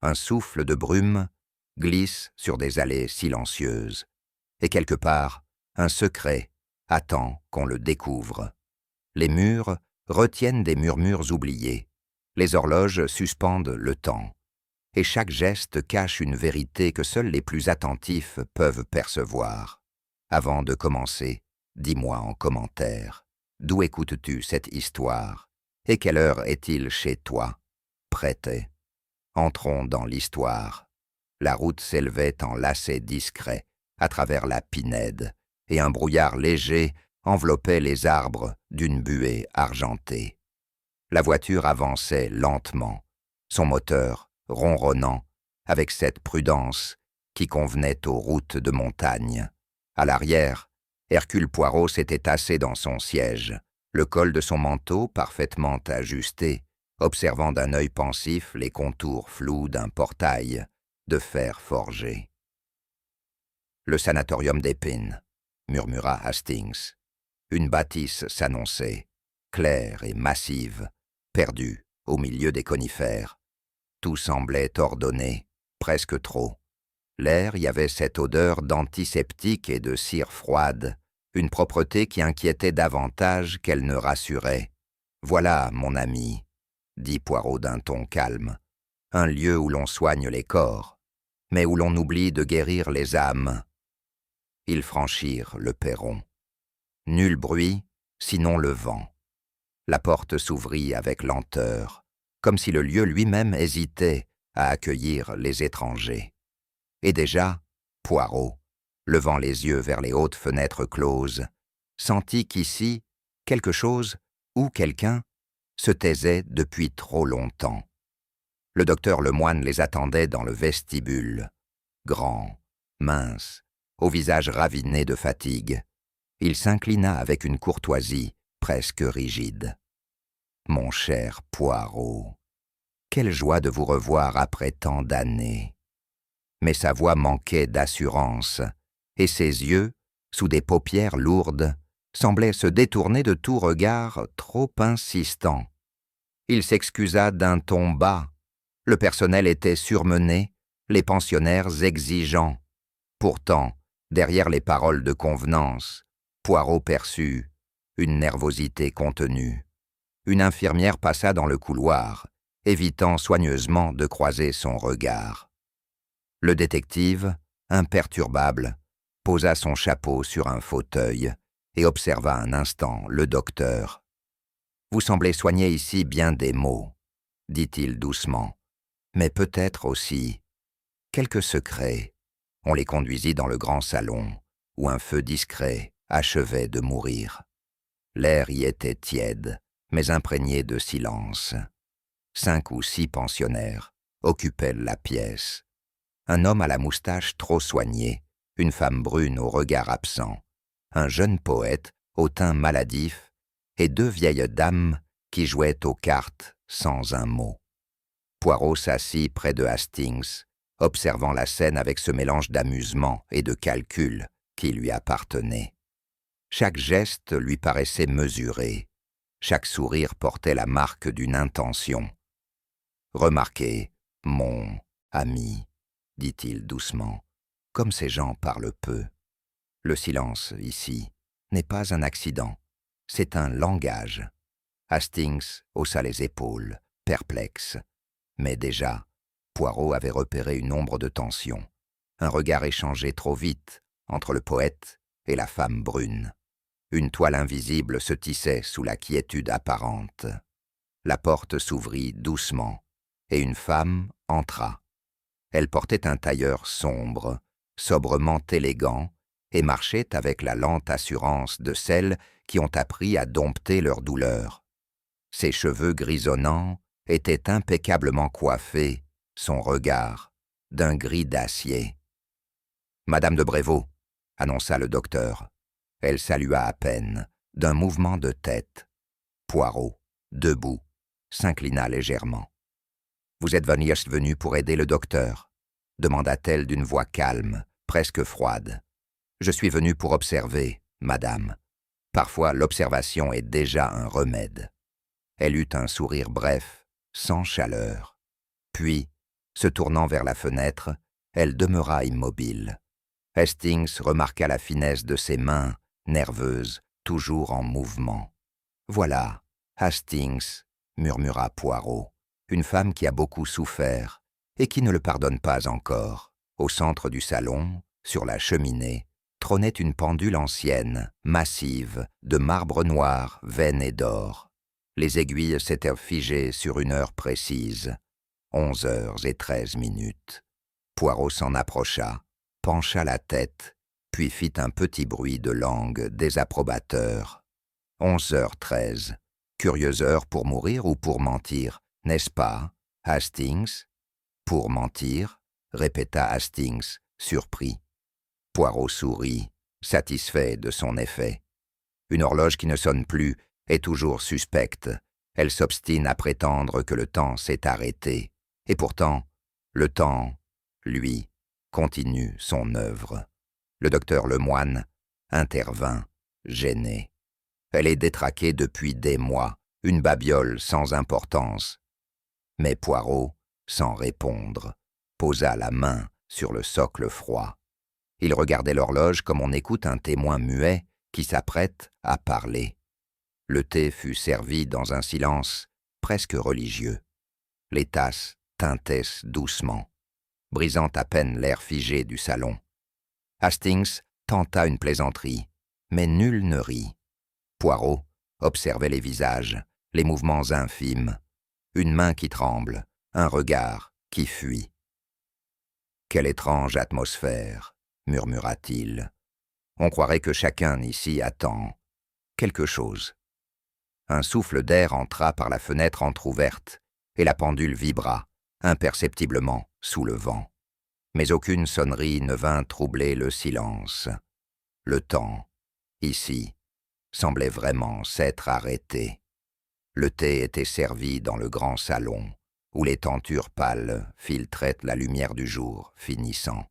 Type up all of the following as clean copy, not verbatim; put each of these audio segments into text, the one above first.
un souffle de brume glisse sur des allées silencieuses. Et quelque part, un secret attend qu'on le découvre. Les murs retiennent des murmures oubliés. Les horloges suspendent le temps. Et chaque geste cache une vérité que seuls les plus attentifs peuvent percevoir. Avant de commencer, dis-moi en commentaire, d'où écoutes-tu cette histoire? Et quelle heure est-il chez toi? Prêtez. Entrons dans l'histoire. La route s'élevait en lacets discrets à travers la pinède, et un brouillard léger enveloppait les arbres d'une buée argentée. La voiture avançait lentement, son moteur ronronnant avec cette prudence qui convenait aux routes de montagne. À l'arrière, Hercule Poirot s'était tassé dans son siège, le col de son manteau parfaitement ajusté, observant d'un œil pensif les contours flous d'un portail de fer forgé. « Le sanatorium d'Épine », murmura Hastings. Une bâtisse s'annonçait, claire et massive, perdue au milieu des conifères. Tout semblait ordonné, presque trop. L'air y avait cette odeur d'antiseptique et de cire froide, une propreté qui inquiétait davantage qu'elle ne rassurait. « Voilà, mon ami, » dit Poirot d'un ton calme, « un lieu où l'on soigne les corps, mais où l'on oublie de guérir les âmes. » Ils franchirent le perron. Nul bruit, sinon le vent. La porte s'ouvrit avec lenteur, comme si le lieu lui-même hésitait à accueillir les étrangers. Et déjà, Poirot, levant les yeux vers les hautes fenêtres closes, sentit qu'ici, quelque chose ou quelqu'un se taisait depuis trop longtemps. Le docteur Lemoine les attendait dans le vestibule, grand, mince, au visage raviné de fatigue. Il s'inclina avec une courtoisie presque rigide. « Mon cher Poirot, quelle joie de vous revoir après tant d'années !» Mais sa voix manquait d'assurance, et ses yeux, sous des paupières lourdes, semblaient se détourner de tout regard trop insistant. Il s'excusa d'un ton bas. Le personnel était surmené, les pensionnaires exigeants. Pourtant, derrière les paroles de convenance, Poirot perçut une nervosité contenue. Une infirmière passa dans le couloir, évitant soigneusement de croiser son regard. Le détective, imperturbable, posa son chapeau sur un fauteuil et observa un instant le docteur. « Vous semblez soigner ici bien des maux, » dit-il doucement, « mais peut-être aussi quelques secrets. » On les conduisit dans le grand salon, où un feu discret achevait de mourir. L'air y était tiède, mais imprégné de silence. 5 ou 6 pensionnaires occupaient la pièce. Un homme à la moustache trop soignée, une femme brune au regard absent, un jeune poète au teint maladif et 2 vieilles dames qui jouaient aux cartes sans un mot. Poirot s'assit près de Hastings, observant la scène avec ce mélange d'amusement et de calcul qui lui appartenait. Chaque geste lui paraissait mesuré, chaque sourire portait la marque d'une intention. « Remarquez, mon ami, » dit-il doucement, comme ces gens parlent peu. Le silence, ici, n'est pas un accident, c'est un langage. Hastings haussa les épaules, perplexe. Mais déjà, Poirot avait repéré une ombre de tension, un regard échangé trop vite entre le poète et la femme brune. Une toile invisible se tissait sous la quiétude apparente. La porte s'ouvrit doucement, et une femme entra. Elle portait un tailleur sombre, sobrement élégant, et marchait avec la lente assurance de celles qui ont appris à dompter leur douleur. Ses cheveux grisonnants étaient impeccablement coiffés, son regard, d'un gris d'acier. « Madame de Brévaux », annonça le docteur. Elle salua à peine, d'un mouvement de tête. Poirot, debout, s'inclina légèrement. « Vous êtes venue pour aider le docteur ?» demanda-t-elle d'une voix calme, presque froide. « Je suis venue pour observer, madame. Parfois, l'observation est déjà un remède. » Elle eut un sourire bref, sans chaleur. Puis, Se tournant vers la fenêtre, elle demeura immobile. Hastings remarqua la finesse de ses mains, nerveuses, toujours en mouvement. « Voilà, Hastings, » murmura Poirot, « une femme qui a beaucoup souffert et qui ne le pardonne pas encore. » Au centre du salon, sur la cheminée, trônait une pendule ancienne, massive, de marbre noir, veine et d'or. Les aiguilles s'étaient figées sur une heure précise, 11h13. Poirot s'en approcha, pencha la tête, puis fit un petit bruit de langue désapprobateur. 11h13, curieuse heure pour mourir ou pour mentir, n'est-ce pas, Hastings? Pour mentir, répéta Hastings, surpris. Poirot sourit, satisfait de son effet. Une horloge qui ne sonne plus est toujours suspecte. Elle s'obstine à prétendre que le temps s'est arrêté. Et pourtant, le temps, lui, continue son œuvre. Le docteur Lemoine intervint, gêné. Elle est détraquée depuis des mois, une babiole sans importance. Mais Poirot, sans répondre, posa la main sur le socle froid. Il regardait l'horloge comme on écoute un témoin muet qui s'apprête à parler. Le thé fut servi dans un silence presque religieux. Les tasses tintaient doucement, brisant à peine l'air figé du salon. Hastings tenta une plaisanterie, mais nul ne rit. Poirot observait les visages, les mouvements infimes, une main qui tremble, un regard qui fuit. « Quelle étrange atmosphère !» murmura-t-il. « On croirait que chacun ici attend quelque chose. » Un souffle d'air entra par la fenêtre entr'ouverte, et la pendule vibra, imperceptiblement, sous le vent. Mais aucune sonnerie ne vint troubler le silence. Le temps, ici, semblait vraiment s'être arrêté. Le thé était servi dans le grand salon, où les tentures pâles filtraient la lumière du jour finissant.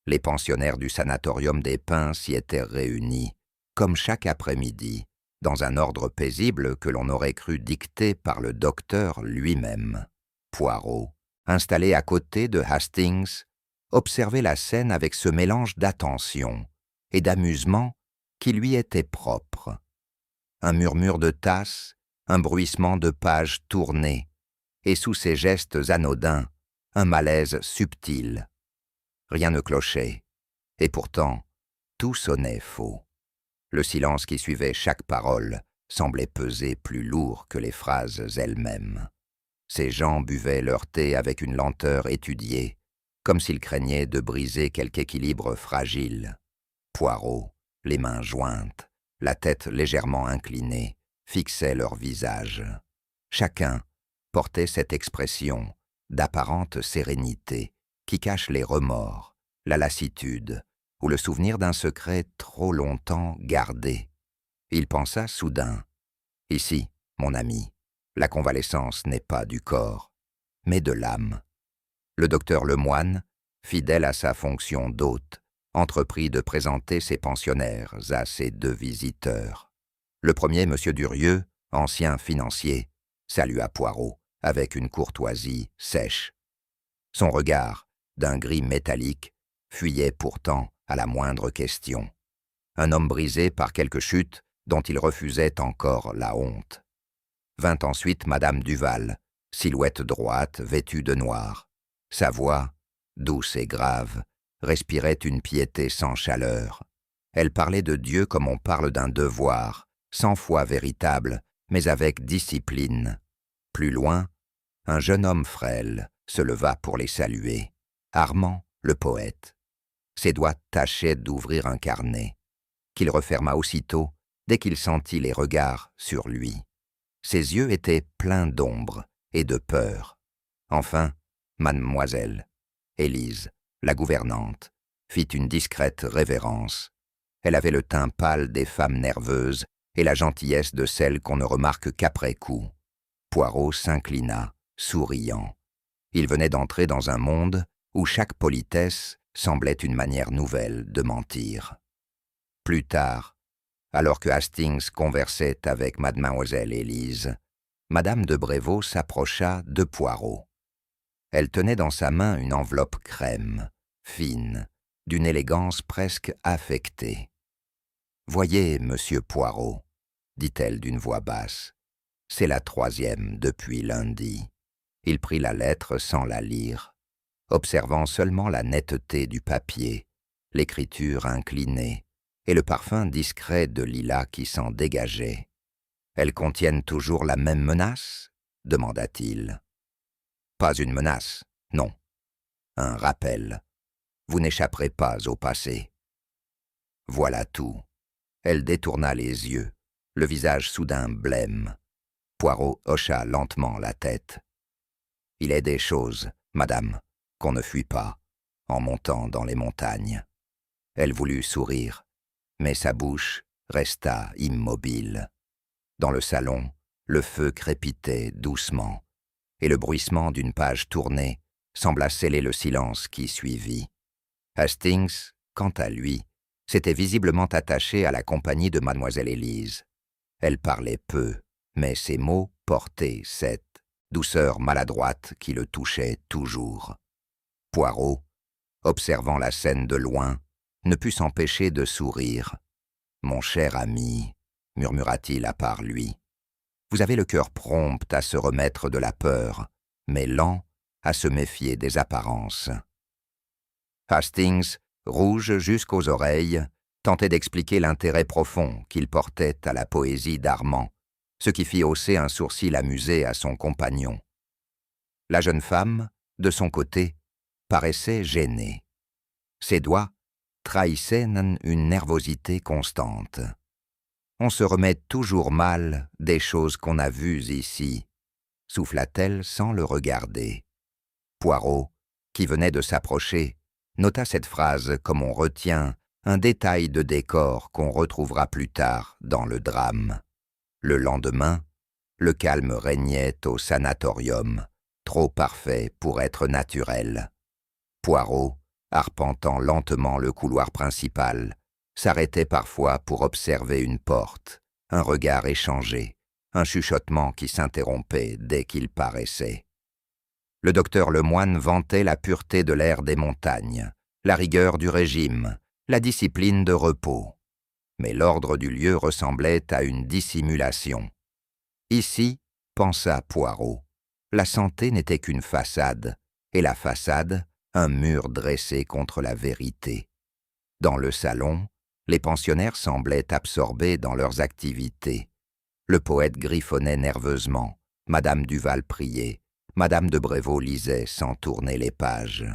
Les pensionnaires du sanatorium des Pins s'y étaient réunis, comme chaque après-midi, dans un ordre paisible que l'on aurait cru dicté par le docteur lui-même. Poirot, installé à côté de Hastings, observait la scène avec ce mélange d'attention et d'amusement qui lui était propre. Un murmure de tasses, un bruissement de pages tournées, et sous ces gestes anodins, un malaise subtil. Rien ne clochait, et pourtant, tout sonnait faux. Le silence qui suivait chaque parole semblait peser plus lourd que les phrases elles-mêmes. Ces gens buvaient leur thé avec une lenteur étudiée, comme s'ils craignaient de briser quelque équilibre fragile. Poirot, les mains jointes, la tête légèrement inclinée, fixait leur visage. Chacun portait cette expression d'apparente sérénité qui cache les remords, la lassitude ou le souvenir d'un secret trop longtemps gardé. Il pensa soudain, « Ici, mon ami, la convalescence n'est pas du corps, mais de l'âme. » Le docteur Lemoine, fidèle à sa fonction d'hôte, entreprit de présenter ses pensionnaires à ses deux visiteurs. Le premier, M. Durieux, ancien financier, salua Poirot avec une courtoisie sèche. Son regard, d'un gris métallique, fuyait pourtant à la moindre question. Un homme brisé par quelque chute dont il refusait encore la honte. Vint ensuite Madame Duval, silhouette droite, vêtue de noir. Sa voix, douce et grave, respirait une piété sans chaleur. Elle parlait de Dieu comme on parle d'un devoir, sans foi véritable, mais avec discipline. Plus loin, un jeune homme frêle se leva pour les saluer. Armand, le poète. Ses doigts tâchaient d'ouvrir un carnet, qu'il referma aussitôt dès qu'il sentit les regards sur lui. Ses yeux étaient pleins d'ombre et de peur. Enfin, mademoiselle, Élise, la gouvernante, fit une discrète révérence. Elle avait le teint pâle des femmes nerveuses et la gentillesse de celles qu'on ne remarque qu'après coup. Poirot s'inclina, souriant. Il venait d'entrer dans un monde où chaque politesse semblait une manière nouvelle de mentir. Plus tard, alors que Hastings conversait avec mademoiselle Élise, madame de Brévaux s'approcha de Poirot. Elle tenait dans sa main une enveloppe crème, fine, d'une élégance presque affectée. « Voyez, monsieur Poirot, dit-elle d'une voix basse, c'est la 3e depuis lundi. » Il prit la lettre sans la lire, observant seulement la netteté du papier, l'écriture inclinée et le parfum discret de lilas qui s'en dégageait. « Elles contiennent toujours la même menace ?» demanda-t-il. « Pas une menace, non. Un rappel. Vous n'échapperez pas au passé. » Voilà tout. Elle détourna les yeux, le visage soudain blême. Poirot hocha lentement la tête. « Il est des choses, madame, qu'on ne fuit pas, en montant dans les montagnes. » Elle voulut sourire, mais sa bouche resta immobile. Dans le salon, le feu crépitait doucement, et le bruissement d'une page tournée sembla sceller le silence qui suivit. Hastings, quant à lui, s'était visiblement attaché à la compagnie de mademoiselle Élise. Elle parlait peu, mais ses mots portaient cette douceur maladroite qui le touchait toujours. Poirot, observant la scène de loin, ne put s'empêcher de sourire. « Mon cher ami, » murmura-t-il à part lui, « vous avez le cœur prompt à se remettre de la peur, mais lent à se méfier des apparences. » Hastings, rouge jusqu'aux oreilles, tentait d'expliquer l'intérêt profond qu'il portait à la poésie d'Armand, ce qui fit hausser un sourcil amusé à son compagnon. La jeune femme, de son côté, paraissait gênée. Ses doigts trahissaient une nervosité constante. « On se remet toujours mal des choses qu'on a vues ici, » souffla-t-elle sans le regarder. Poirot, qui venait de s'approcher, nota cette phrase comme on retient un détail de décor qu'on retrouvera plus tard dans le drame. Le lendemain, le calme régnait au sanatorium, trop parfait pour être naturel. Poirot, arpentant lentement le couloir principal, s'arrêtait parfois pour observer une porte, un regard échangé, un chuchotement qui s'interrompait dès qu'il paraissait. Le docteur Lemoine vantait la pureté de l'air des montagnes, la rigueur du régime, la discipline de repos. Mais l'ordre du lieu ressemblait à une dissimulation. Ici, pensa Poirot, la santé n'était qu'une façade, et la façade, un mur dressé contre la vérité. Dans le salon, les pensionnaires semblaient absorbés dans leurs activités. Le poète griffonnait nerveusement, Madame Duval priait, Madame de Brévaux lisait sans tourner les pages.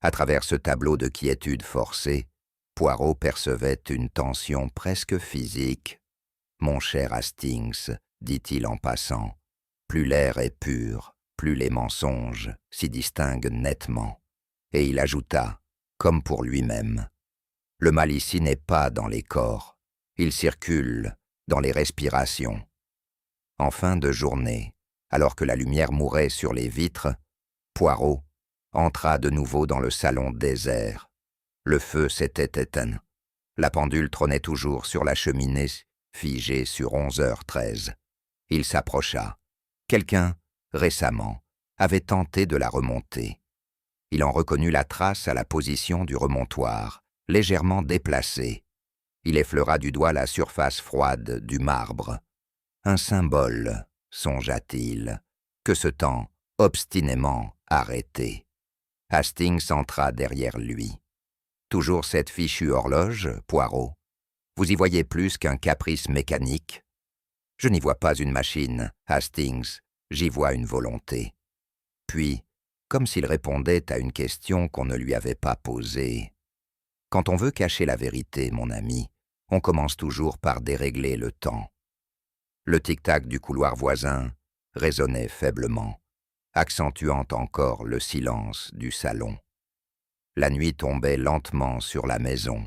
À travers ce tableau de quiétude forcée, Poirot percevait une tension presque physique. « Mon cher Hastings, dit-il en passant, plus l'air est pur, plus les mensonges s'y distinguent nettement. » Et il ajouta, comme pour lui-même, « Le mal ici n'est pas dans les corps, il circule dans les respirations. » En fin de journée, alors que la lumière mourait sur les vitres, Poirot entra de nouveau dans le salon désert. Le feu s'était éteint. La pendule trônait toujours sur la cheminée, figée sur 11h13. Il s'approcha. Quelqu'un, récemment, avait tenté de la remonter. Il en reconnut la trace à la position du remontoir, légèrement déplacée. Il effleura du doigt la surface froide du marbre. Un symbole, songea-t-il, que ce temps obstinément arrêté. Hastings entra derrière lui. Toujours cette fichue horloge, Poirot. Vous y voyez plus qu'un caprice mécanique. Je n'y vois pas une machine, Hastings, j'y vois une volonté. Puis, comme s'il répondait à une question qu'on ne lui avait pas posée. Quand on veut cacher la vérité, mon ami, on commence toujours par dérégler le temps. Le tic-tac du couloir voisin résonnait faiblement, accentuant encore le silence du salon. La nuit tombait lentement sur la maison,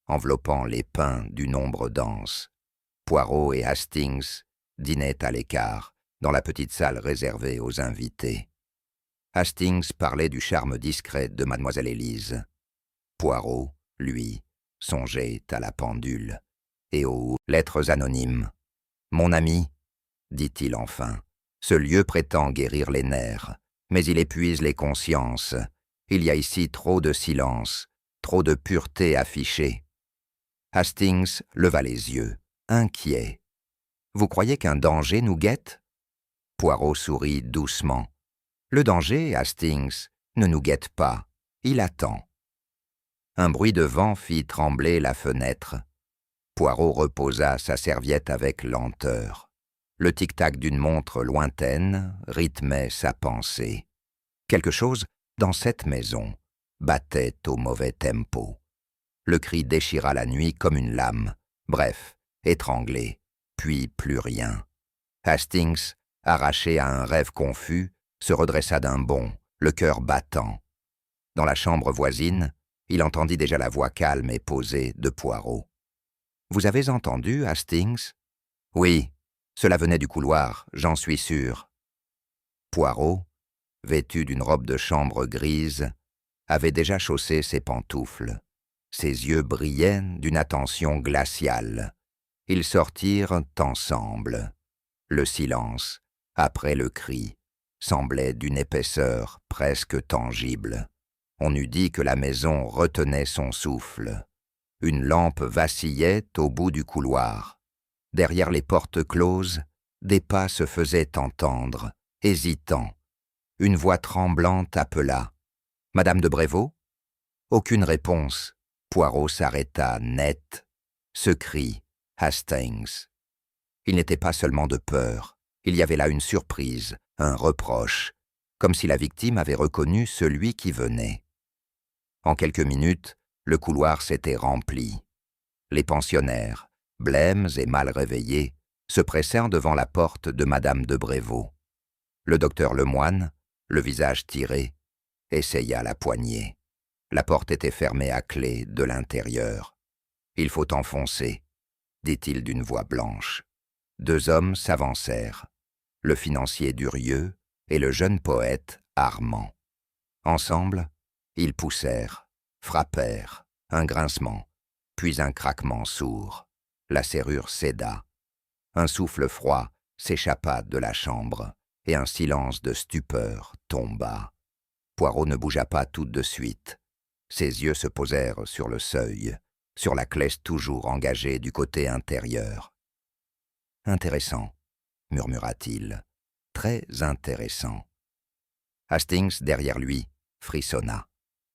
enveloppant les pins d'une ombre dense. Poirot et Hastings dînaient à l'écart, dans la petite salle réservée aux invités. Hastings parlait du charme discret de mademoiselle Élise. Poirot, lui, songeait à la pendule et aux lettres anonymes. « Mon ami, dit-il enfin, ce lieu prétend guérir les nerfs, mais il épuise les consciences. Il y a ici trop de silence, trop de pureté affichée. Hastings leva les yeux, inquiet. « Vous croyez qu'un danger nous guette ?» Poirot sourit doucement. « Le danger, Hastings, ne nous guette pas. Il attend. » Un bruit de vent fit trembler la fenêtre. Poirot reposa sa serviette avec lenteur. Le tic-tac d'une montre lointaine rythmait sa pensée. Quelque chose, dans cette maison, battait au mauvais tempo. Le cri déchira la nuit comme une lame. Bref, étranglé, puis plus rien. Hastings, arraché à un rêve confus, se redressa d'un bond, le cœur battant. Dans la chambre voisine, il entendit déjà la voix calme et posée de Poirot. « Vous avez entendu, Hastings ?»« Oui, cela venait du couloir, j'en suis sûr. » Poirot, vêtu d'une robe de chambre grise, avait déjà chaussé ses pantoufles. Ses yeux brillaient d'une attention glaciale. Ils sortirent ensemble. Le silence, après le cri, semblait d'une épaisseur presque tangible. On eût dit que la maison retenait son souffle. Une lampe vacillait au bout du couloir. Derrière les portes closes, des pas se faisaient entendre, hésitants. Une voix tremblante appela. « Madame de Brévaux ?» Aucune réponse. Poirot s'arrêta net. Ce cri, Hastings. Il n'était pas seulement de peur. Il y avait là une surprise, un reproche, comme si la victime avait reconnu celui qui venait. En quelques minutes, le couloir s'était rempli. Les pensionnaires, blêmes et mal réveillés, se pressèrent devant la porte de Madame de Brévaux. Le docteur Lemoine, le visage tiré, essaya la poignée. La porte était fermée à clé de l'intérieur. « Il faut enfoncer », dit-il d'une voix blanche. Deux hommes s'avancèrent, le financier Durieux et le jeune poète Armand. Ensemble, ils poussèrent, frappèrent, un grincement, puis un craquement sourd. La serrure céda. Un souffle froid s'échappa de la chambre et un silence de stupeur tomba. Poirot ne bougea pas tout de suite. Ses yeux se posèrent sur le seuil, sur la clef toujours engagée du côté intérieur. « Intéressant, » murmura-t-il, « très intéressant. » Hastings, derrière lui, frissonna.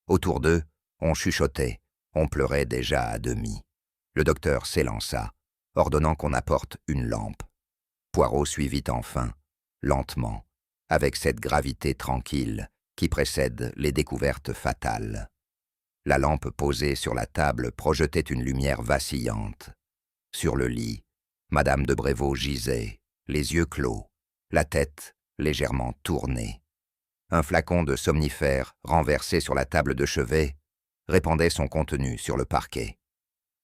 Autour d'eux, on chuchotait, on pleurait déjà à demi. Le docteur s'élança, ordonnant qu'on apporte une lampe. Poirot suivit enfin, lentement, avec cette gravité tranquille qui précède les découvertes fatales. La lampe posée sur la table projetait une lumière vacillante. Sur le lit, Madame de Brévaux gisait, les yeux clos, la tête légèrement tournée. Un flacon de somnifère renversé sur la table de chevet répandait son contenu sur le parquet.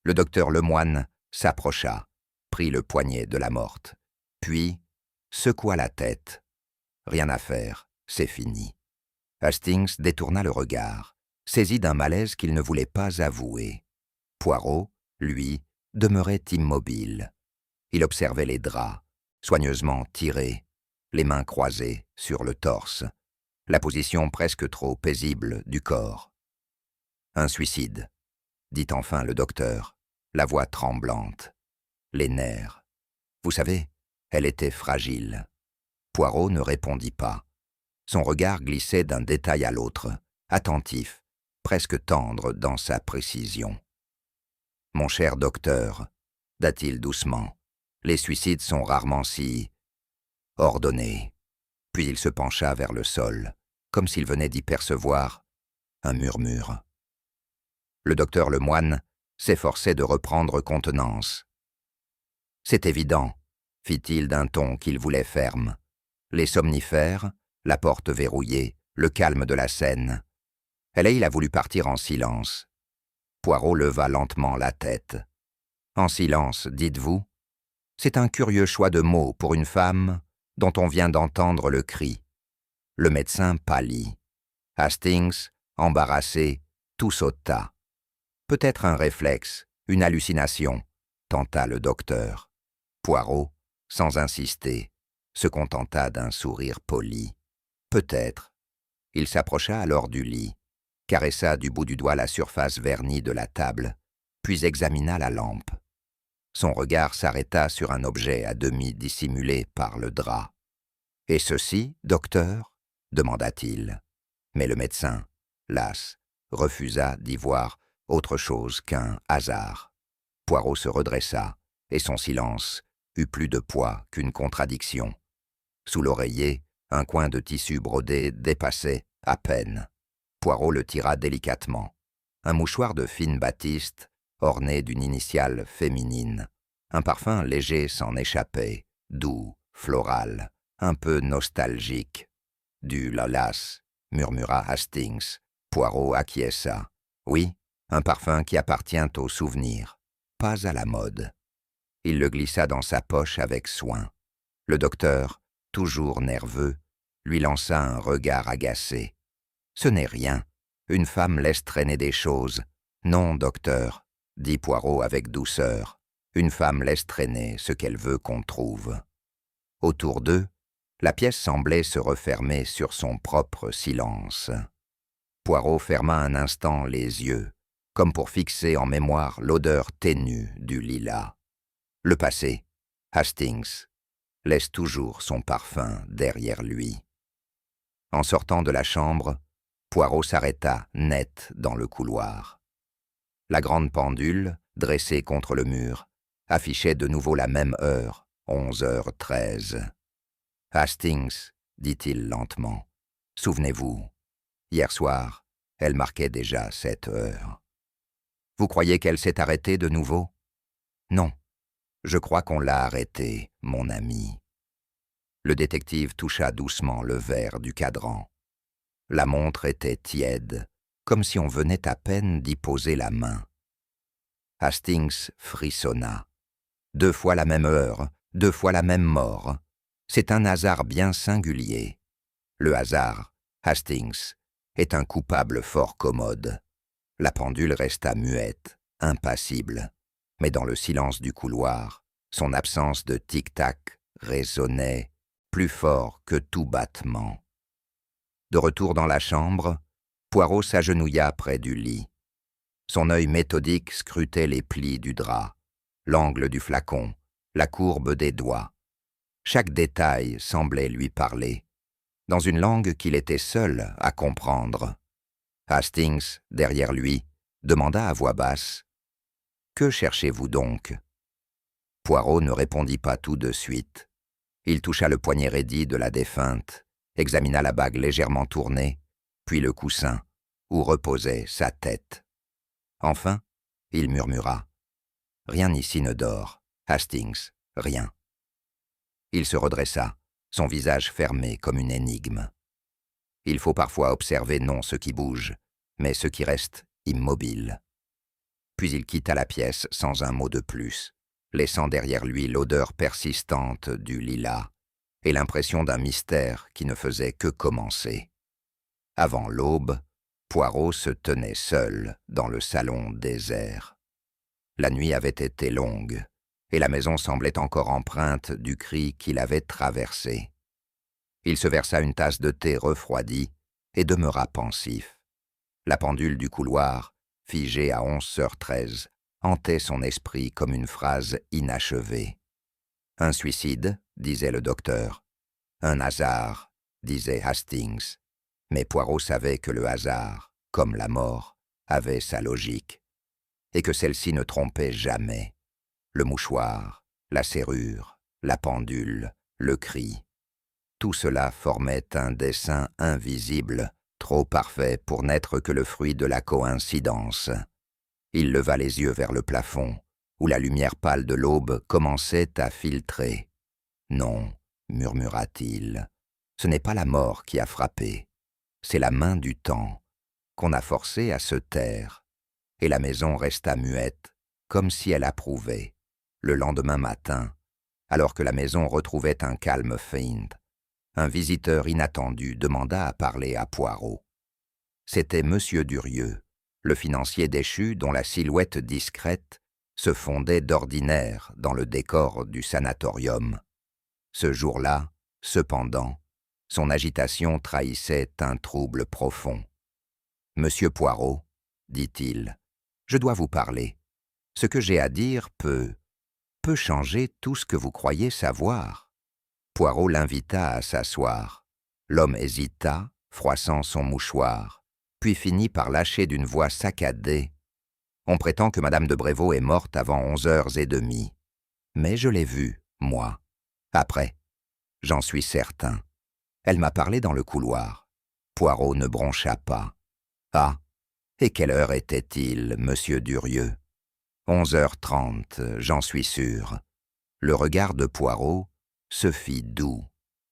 Le docteur Lemoine s'approcha, prit le poignet de la morte, puis secoua la tête. Rien à faire, c'est fini. Hastings détourna le regard, saisi d'un malaise qu'il ne voulait pas avouer. Poirot, lui, demeurait immobile. Il observait les draps, soigneusement tirés, les mains croisées sur le torse, la position presque trop paisible du corps. « Un suicide », dit enfin le docteur, la voix tremblante. Les nerfs. Vous savez, elle était fragile. Poirot ne répondit pas. Son regard glissait d'un détail à l'autre, attentif, presque tendre dans sa précision. « Mon cher docteur, » dit-il doucement, « les suicides sont rarement si ordonnés. » Puis il se pencha vers le sol, comme s'il venait d'y percevoir un murmure. Le docteur Lemoine s'efforçait de reprendre contenance. « C'est évident, » fit-il d'un ton qu'il voulait ferme. « Les somnifères, la porte verrouillée, le calme de la scène. » Il a voulu partir en silence. Poirot leva lentement la tête. « En silence, dites-vous ? C'est un curieux choix de mots pour une femme dont on vient d'entendre le cri. » Le médecin pâlit. Hastings, embarrassé, tout sauta. « Peut-être un réflexe, une hallucination, » tenta le docteur. Poirot, sans insister, se contenta d'un sourire poli. « Peut-être, Il s'approcha alors du lit, caressa du bout du doigt la surface vernie de la table, puis examina la lampe. Son regard s'arrêta sur un objet à demi dissimulé par le drap. « Et ceci, docteur ?» demanda-t-il. Mais le médecin, las, refusa d'y voir autre chose qu'un hasard. Poirot se redressa, et son silence eut plus de poids qu'une contradiction. Sous l'oreiller, un coin de tissu brodé dépassait à peine. Poirot le tira délicatement. Un mouchoir de fine batiste, orné d'une initiale féminine. Un parfum léger s'en échappait, doux, floral, un peu nostalgique. « Du Lalas », murmura Hastings. Poirot acquiesça. Oui, un parfum qui appartient au souvenir, pas à la mode. Il le glissa dans sa poche avec soin. Le docteur, toujours nerveux, lui lança un regard agacé. « Ce n'est rien. Une femme laisse traîner des choses. Non, docteur, dit Poirot avec douceur. Une femme laisse traîner ce qu'elle veut qu'on trouve. » Autour d'eux, la pièce semblait se refermer sur son propre silence. Poirot ferma un instant les yeux, comme pour fixer en mémoire l'odeur ténue du lilas. Le passé, Hastings, laisse toujours son parfum derrière lui. En sortant de la chambre, Poirot s'arrêta net dans le couloir. La grande pendule, dressée contre le mur, affichait de nouveau la même heure, 11h13. « Hastings, dit-il lentement, souvenez-vous, hier soir, elle marquait déjà 7h. Vous croyez qu'elle s'est arrêtée de nouveau? Non, je crois qu'on l'a arrêtée, mon ami. » Le détective toucha doucement le verre du cadran. La montre était tiède, comme si on venait à peine d'y poser la main. Hastings frissonna. 2 fois la même heure, 2 fois la même mort. C'est un hasard bien singulier. Le hasard, Hastings, est un coupable fort commode. La pendule resta muette, impassible, mais dans le silence du couloir, son absence de tic-tac résonnait plus fort que tout battement. De retour dans la chambre, Poirot s'agenouilla près du lit. Son œil méthodique scrutait les plis du drap, l'angle du flacon, la courbe des doigts. Chaque détail semblait lui parler, dans une langue qu'il était seul à comprendre. Hastings, derrière lui, demanda à voix basse « Que cherchez-vous donc ?» Poirot ne répondit pas tout de suite. Il toucha le poignet raidi de la défunte, examina la bague légèrement tournée, puis le coussin, où reposait sa tête. Enfin, il murmura « Rien ici ne dort, Hastings, rien. » Il se redressa, son visage fermé comme une énigme. Il faut parfois observer non ce qui bouge, mais ce qui reste immobile. Puis il quitta la pièce sans un mot de plus, laissant derrière lui l'odeur persistante du lilas et l'impression d'un mystère qui ne faisait que commencer. Avant l'aube, Poirot se tenait seul dans le salon désert. La nuit avait été longue, et la maison semblait encore empreinte du cri qu'il avait traversé. Il se versa une tasse de thé refroidi et demeura pensif. La pendule du couloir, figée à 11h13, hantait son esprit comme une phrase inachevée. « Un suicide, disait le docteur. Un hasard, disait Hastings. Mais Poirot savait que le hasard, comme la mort, avait sa logique, et que celle-ci ne trompait jamais. Le mouchoir, la serrure, la pendule, le cri. Tout cela formait un dessin invisible, trop parfait pour n'être que le fruit de la coïncidence. Il leva les yeux vers le plafond, où la lumière pâle de l'aube commençait à filtrer. « Non, murmura-t-il, ce n'est pas la mort qui a frappé, c'est la main du temps, qu'on a forcé à se taire. » Et la maison resta muette, comme si elle approuvait. Le lendemain matin, alors que la maison retrouvait un calme feint, un visiteur inattendu demanda à parler à Poirot. C'était Monsieur Durieux, le financier déchu dont la silhouette discrète se fondait d'ordinaire dans le décor du sanatorium. Ce jour-là, cependant, Son agitation trahissait un trouble profond. « Monsieur Poirot, dit-il, je dois vous parler. Ce que j'ai à dire peut changer tout ce que vous croyez savoir. » Poirot l'invita à s'asseoir. L'homme hésita, froissant son mouchoir, puis finit par lâcher d'une voix saccadée. « On prétend que Madame de Brévaux est morte avant 11h30. Mais je l'ai vue, moi. Après, j'en suis certain. Elle m'a parlé dans le couloir. » Poirot ne broncha pas. « Ah, et quelle heure était-il, monsieur Durieux ? » 11h30, j'en suis sûr. Le regard de Poirot se fit doux,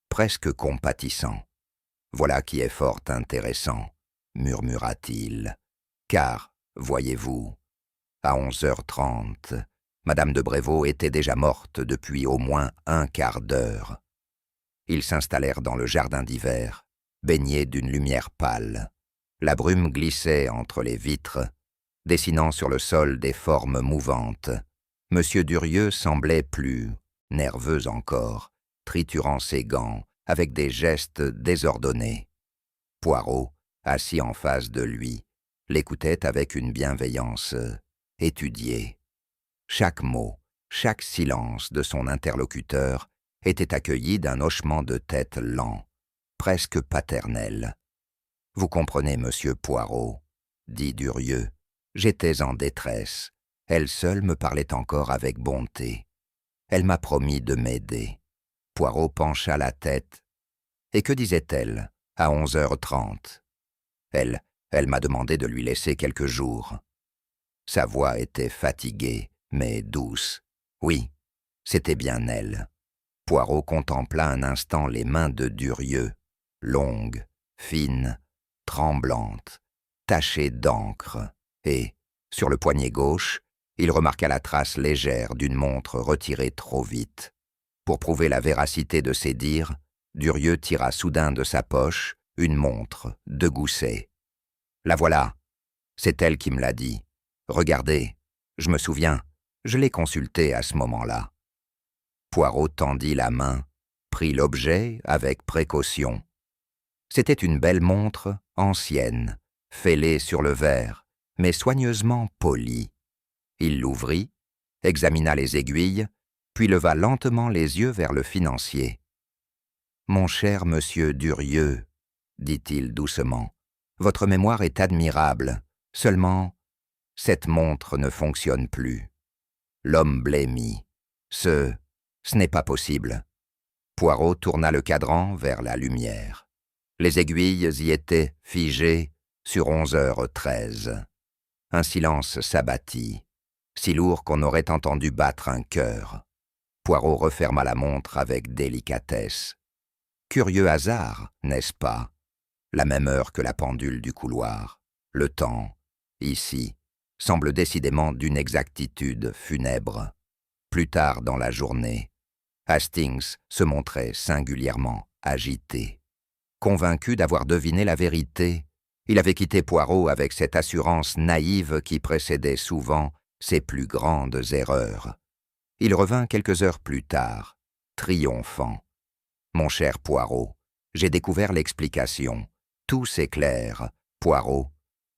presque compatissant. « Voilà qui est fort intéressant, » murmura-t-il. « Car, voyez-vous, à 11h30, Madame de Brévaux était déjà morte depuis au moins un quart d'heure. » Ils s'installèrent dans le jardin d'hiver, baignés d'une lumière pâle. La brume glissait entre les vitres, dessinant sur le sol des formes mouvantes. Monsieur Durieux semblait plus nerveux encore, triturant ses gants avec des gestes désordonnés. Poirot, assis en face de lui, l'écoutait avec une bienveillance étudiée. Chaque mot, chaque silence de son interlocuteur était accueilli d'un hochement de tête lent, presque paternel. « Vous comprenez, monsieur Poirot, » dit Durieux. « J'étais en détresse. Elle seule me parlait encore avec bonté. Elle m'a promis de m'aider. » Poirot pencha la tête. « Et que disait-elle à 11h30 ? » Elle m'a demandé de lui laisser quelques jours. » Sa voix était fatiguée, mais douce. Oui, c'était bien elle. Poirot contempla un instant les mains de Durieux, longues, fines, tremblantes, tachées d'encre, et, sur le poignet gauche, il remarqua la trace légère d'une montre retirée trop vite. Pour prouver la véracité de ses dires, Durieux tira soudain de sa poche une montre de gousset. « La voilà, c'est elle qui me l'a dit. Regardez, je me souviens, je l'ai consultée à ce moment-là. » Poirot tendit la main, prit l'objet avec précaution. C'était une belle montre ancienne, fêlée sur le verre, mais soigneusement polie. Il l'ouvrit, examina les aiguilles, puis leva lentement les yeux vers le financier. « Mon cher monsieur Durieux, » dit-il doucement, « votre mémoire est admirable, seulement, cette montre ne fonctionne plus. » L'homme blêmit. « Ce n'est pas possible. » Poirot tourna le cadran vers la lumière. Les aiguilles y étaient figées sur 11h13. Un silence s'abattit, si lourd qu'on aurait entendu battre un cœur. Poirot referma la montre avec délicatesse. Curieux hasard, n'est-ce pas? La même heure que la pendule du couloir. Le temps, ici, semble décidément d'une exactitude funèbre. Plus tard dans la journée, Hastings se montrait singulièrement agité. Convaincu d'avoir deviné la vérité, il avait quitté Poirot avec cette assurance naïve qui précédait souvent ses plus grandes erreurs. Il revint quelques heures plus tard, triomphant. « Mon cher Poirot, j'ai découvert l'explication. Tout s'éclaire. » Poirot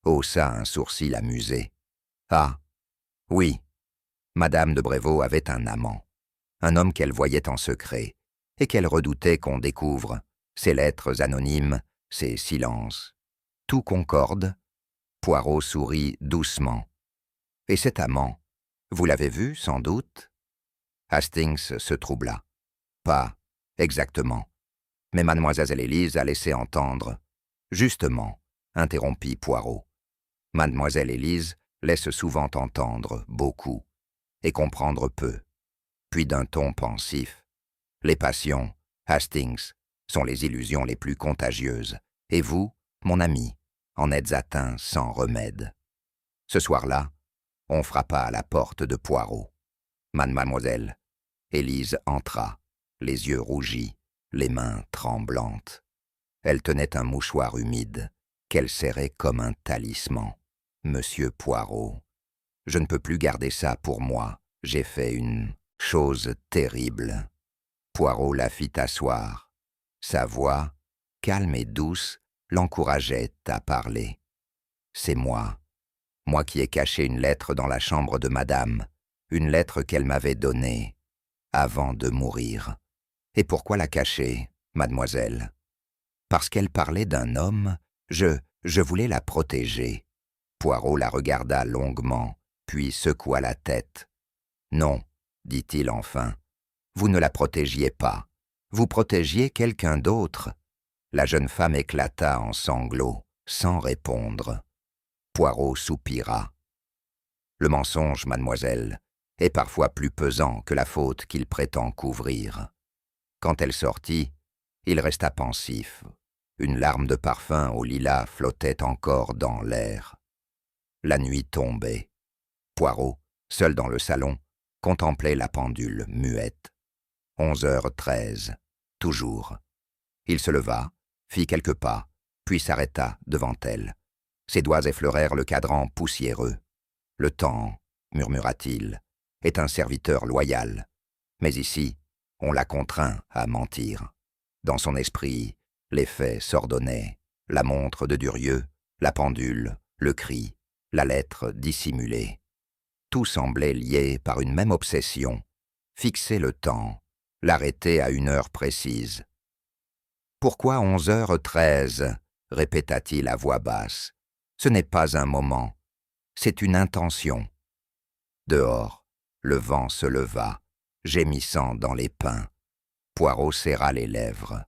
haussa un sourcil amusé. « Ah, oui, Madame de Brévaux avait un amant, un homme qu'elle voyait en secret, et qu'elle redoutait qu'on découvre, ses lettres anonymes, ses silences. Tout concorde. » Poirot sourit doucement. « Et cet amant, vous l'avez vu, sans doute ?» Hastings se troubla. « Pas exactement. Mais mademoiselle Élise a laissé entendre. »« Justement, » interrompit Poirot. « Mademoiselle Élise laisse souvent entendre beaucoup, et comprendre peu. » Puis d'un ton pensif. « Les passions, Hastings, sont les illusions les plus contagieuses, et vous, mon ami, en êtes atteint sans remède. » Ce soir-là, on frappa à la porte de Poirot. Mademoiselle Élise entra, les yeux rougis, les mains tremblantes. Elle tenait un mouchoir humide, qu'elle serrait comme un talisman. « Monsieur Poirot, je ne peux plus garder ça pour moi, j'ai fait une chose terrible. » Poirot la fit asseoir. Sa voix, calme et douce, l'encourageait à parler. « C'est moi qui ai caché une lettre dans la chambre de madame, une lettre qu'elle m'avait donnée avant de mourir. Et pourquoi la cacher, mademoiselle? Parce qu'elle parlait d'un homme, je voulais la protéger. » Poirot la regarda longuement, puis secoua la tête. « Non, dit-il enfin, vous ne la protégiez pas. Vous protégiez quelqu'un d'autre. » La jeune femme éclata en sanglots, sans répondre. Poirot soupira. « Le mensonge, mademoiselle, est parfois plus pesant que la faute qu'il prétend couvrir. » Quand elle sortit, il resta pensif. Une larme de parfum au lilas flottait encore dans l'air. La nuit tombait. Poirot, seul dans le salon, contemplait la pendule muette. 11h13, toujours. Il se leva, fit quelques pas, puis s'arrêta devant elle. Ses doigts effleurèrent le cadran poussiéreux. « Le temps, murmura-t-il, est un serviteur loyal. Mais ici, on l'a contraint à mentir. » Dans son esprit, les faits s'ordonnaient. La montre de Durieux, la pendule, le cri, la lettre dissimulée. Tout semblait lié par une même obsession. Fixer le temps, l'arrêter à une heure précise. « Pourquoi 11h13 » répéta-t-il à voix basse. « Ce n'est pas un moment, c'est une intention. » Dehors, le vent se leva, gémissant dans les pins. Poirot serra les lèvres.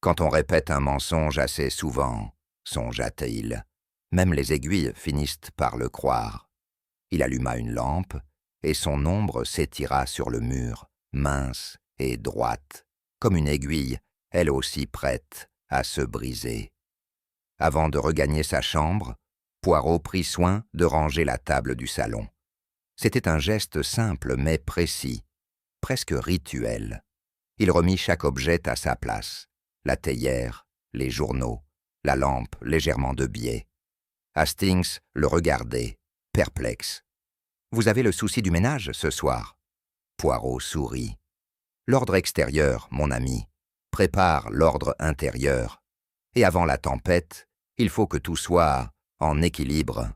Quand on répète un mensonge assez souvent, songea-t-il, même les aiguilles finissent par le croire. Il alluma une lampe, et son ombre s'étira sur le mur, mince et droite, comme une aiguille, elle aussi prête à se briser. Avant de regagner sa chambre, Poirot prit soin de ranger la table du salon. C'était un geste simple mais précis, presque rituel. Il remit chaque objet à sa place, la théière, les journaux, la lampe légèrement de biais. Hastings le regardait, perplexe. « Vous avez le souci du ménage ce soir ?» Poirot sourit. « L'ordre extérieur, mon ami, prépare l'ordre intérieur. Et avant la tempête, il faut que tout soit en équilibre. »«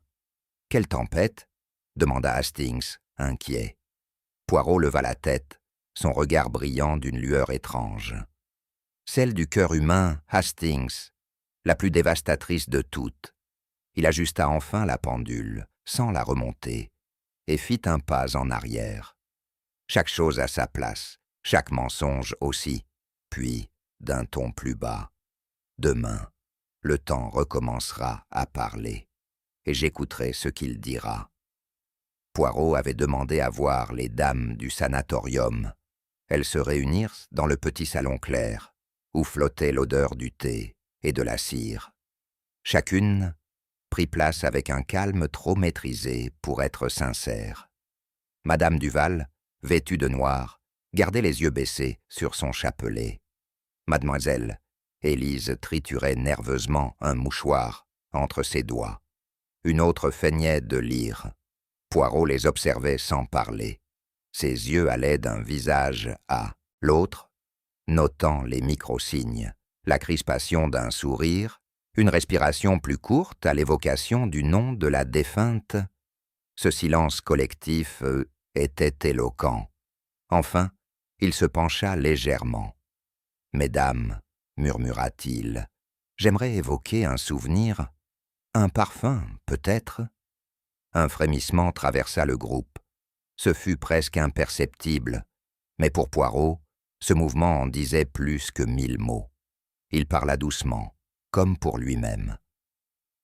Quelle tempête ?» demanda Hastings, inquiet. Poirot leva la tête, son regard brillant d'une lueur étrange. « Celle du cœur humain, Hastings, la plus dévastatrice de toutes. » Il ajusta enfin la pendule, sans la remonter, et fit un pas en arrière. Chaque chose à sa place, chaque mensonge aussi, puis, d'un ton plus bas, « Demain, le temps recommencera à parler, et j'écouterai ce qu'il dira. » Poirot avait demandé à voir les dames du sanatorium. Elles se réunirent dans le petit salon clair, où flottait l'odeur du thé et de la cire. Chacune prit place avec un calme trop maîtrisé pour être sincère. Madame Duval, vêtue de noir, gardait les yeux baissés sur son chapelet. Mademoiselle, Élise triturait nerveusement un mouchoir entre ses doigts. Une autre feignait de lire. Poirot les observait sans parler. Ses yeux allaient d'un visage à l'autre, notant les micro-signes, la crispation d'un sourire, une respiration plus courte à l'évocation du nom de la défunte. Ce silence collectif était éloquent. Enfin, il se pencha légèrement. « Mesdames, murmura-t-il, j'aimerais évoquer un souvenir, un parfum peut-être. » Un frémissement traversa le groupe. Ce fut presque imperceptible, mais pour Poirot, ce mouvement en disait plus que 1000 mots. Il parla doucement, comme pour lui-même.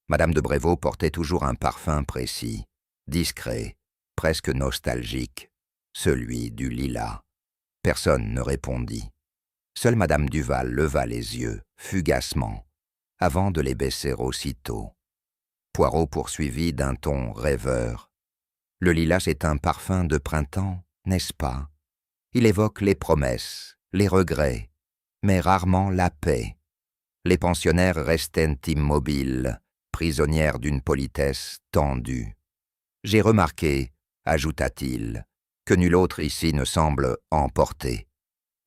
Madame de Brévaux portait toujours un parfum précis, discret, presque nostalgique, celui du lilas. Personne ne répondit. Seule Madame Duval leva les yeux, fugacement, avant de les baisser aussitôt. Poirot poursuivit d'un ton rêveur. « Le lilas est un parfum de printemps, n'est-ce pas? Il évoque les promesses, les regrets, mais rarement la paix. Les pensionnaires restaient immobiles, prisonnières d'une politesse tendue. J'ai remarqué, ajouta-t-il, que nul autre ici ne semble emporté.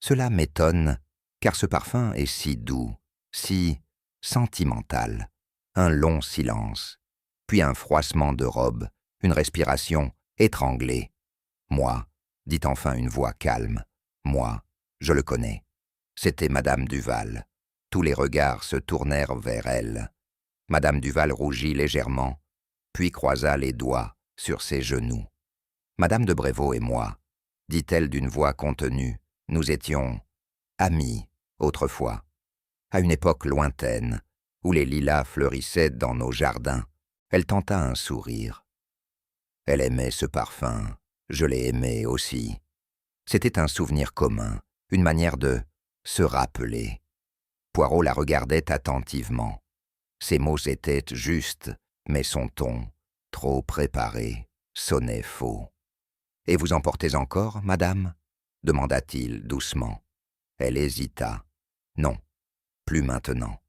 Cela m'étonne, car ce parfum est si doux, si sentimental, un long silence, puis un froissement de robe, une respiration étranglée. « Moi, » dit enfin une voix calme, « moi, je le connais. » C'était Madame Duval. Tous les regards se tournèrent vers elle. Madame Duval rougit légèrement, puis croisa les doigts sur ses genoux. « Madame de Brévaux et moi, » dit-elle d'une voix contenue, « nous étions amis autrefois, à une époque lointaine, où les lilas fleurissaient dans nos jardins. » Elle tenta un sourire. Elle aimait ce parfum, je l'ai aimé aussi. C'était un souvenir commun, une manière de se rappeler. Poirot la regardait attentivement. Ses mots étaient justes, mais son ton, trop préparé, sonnait faux. « Et vous en portez encore, madame ?» demanda-t-il doucement. Elle hésita. « Non, plus maintenant.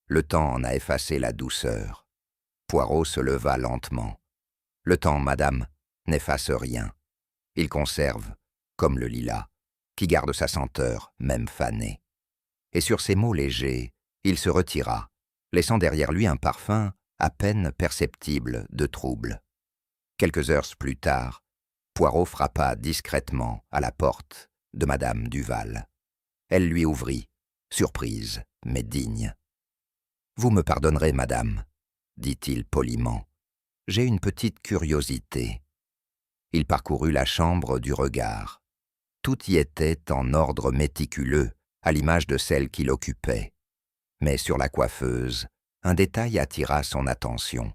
Le temps en a effacé la douceur. » Poirot se leva lentement. « Le temps, madame, n'efface rien. Il conserve, comme le lilas, qui garde sa senteur, même fanée. » Et sur ces mots légers, il se retira, laissant derrière lui un parfum à peine perceptible de trouble. Quelques heures plus tard, Poirot frappa discrètement à la porte de Madame Duval. Elle lui ouvrit, surprise mais digne. « Vous me pardonnerez, madame, » dit-il poliment. « J'ai une petite curiosité. » Il parcourut la chambre du regard. Tout y était en ordre méticuleux, à l'image de celle qui l'occupait. Mais sur la coiffeuse, un détail attira son attention.